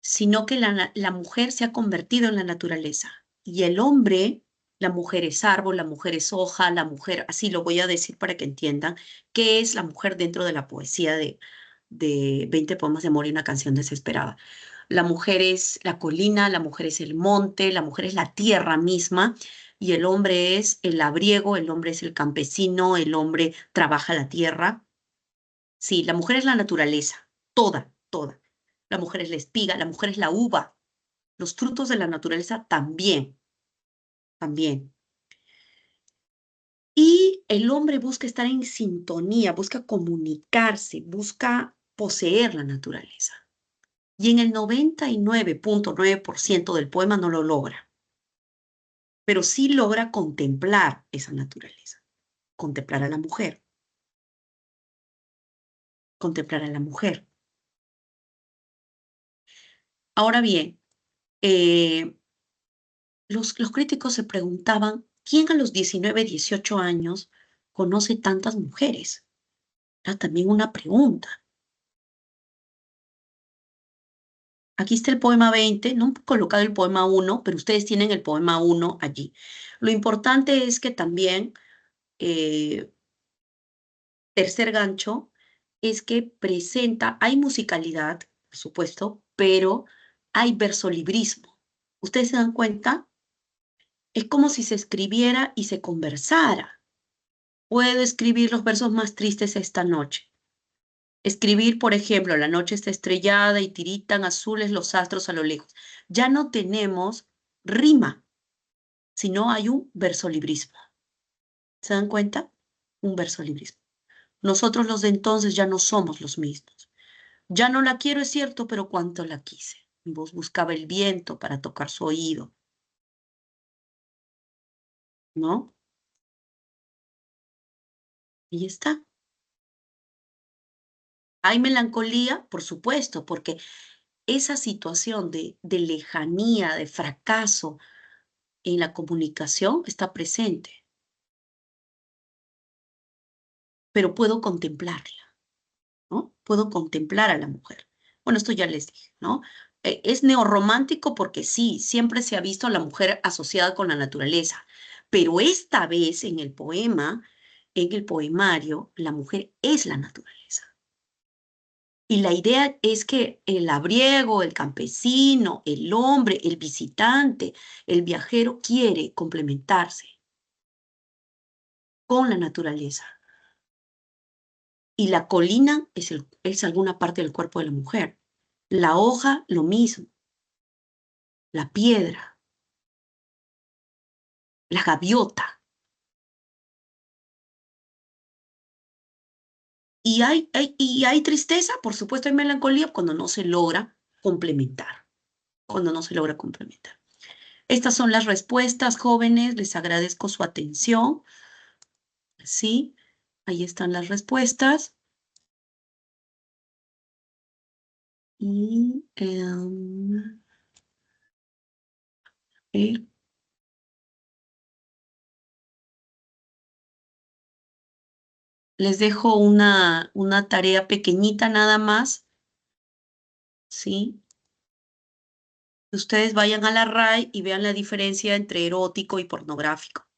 Sino que la mujer se ha convertido en la naturaleza. Y el hombre, la mujer es árbol, la mujer es hoja, la mujer, así lo voy a decir para que entiendan, qué es la mujer dentro de la poesía de 20 poemas de amor y una canción desesperada. La mujer es la colina, la mujer es el monte, la mujer es la tierra misma, y el hombre es el labriego, el hombre es el campesino, el hombre trabaja la tierra. Sí, la mujer es la naturaleza, toda, toda. La mujer es la espiga, la mujer es la uva. Los frutos de la naturaleza también, también. Y el hombre busca estar en sintonía, busca comunicarse, busca poseer la naturaleza. Y en el 99.9% del poema no lo logra, pero sí logra contemplar esa naturaleza, contemplar a la mujer, contemplar a la mujer. Ahora bien, eh, los críticos se preguntaban, ¿quién a los 19, 18 años conoce tantas mujeres? Era también una pregunta. Aquí está el poema 20, no he colocado el poema 1, pero ustedes tienen el poema 1 allí. Lo importante es que también, eh, tercer gancho, es que presenta, hay musicalidad, por supuesto, pero hay versolibrismo. ¿Ustedes se dan cuenta? Es como si se escribiera y se conversara. Puedo escribir los versos más tristes esta noche. Escribir, por ejemplo, la noche está estrellada y tiritan azules los astros a lo lejos. Ya no tenemos rima, sino hay un versolibrismo. ¿Se dan cuenta? Un versolibrismo. Nosotros los de entonces ya no somos los mismos. Ya no la quiero, es cierto, pero cuánto la quise. Mi voz buscaba el viento para tocar su oído, ¿no? Ahí está. ¿Hay melancolía? Por supuesto, porque esa situación de lejanía, de fracaso en la comunicación está presente, pero puedo contemplarla, ¿no? Puedo contemplar a la mujer. Bueno, esto ya les dije, ¿no? Es neorromántico porque sí, siempre se ha visto a la mujer asociada con la naturaleza, pero esta vez en el poemario, la mujer es la naturaleza. Y la idea es que el labriego, el campesino, el hombre, el visitante, el viajero quiere complementarse con la naturaleza. Y la colina es alguna parte del cuerpo de la mujer. La hoja, lo mismo. La piedra, la gaviota. Y hay tristeza, por supuesto, hay melancolía cuando no se logra complementar. Cuando no se logra complementar. Estas son las respuestas, jóvenes. Les agradezco su atención. ¿Sí? Ahí están las respuestas. Y ver, les dejo una tarea pequeñita nada más, ¿sí? Ustedes vayan a la RAI y vean la diferencia entre erótico y pornográfico.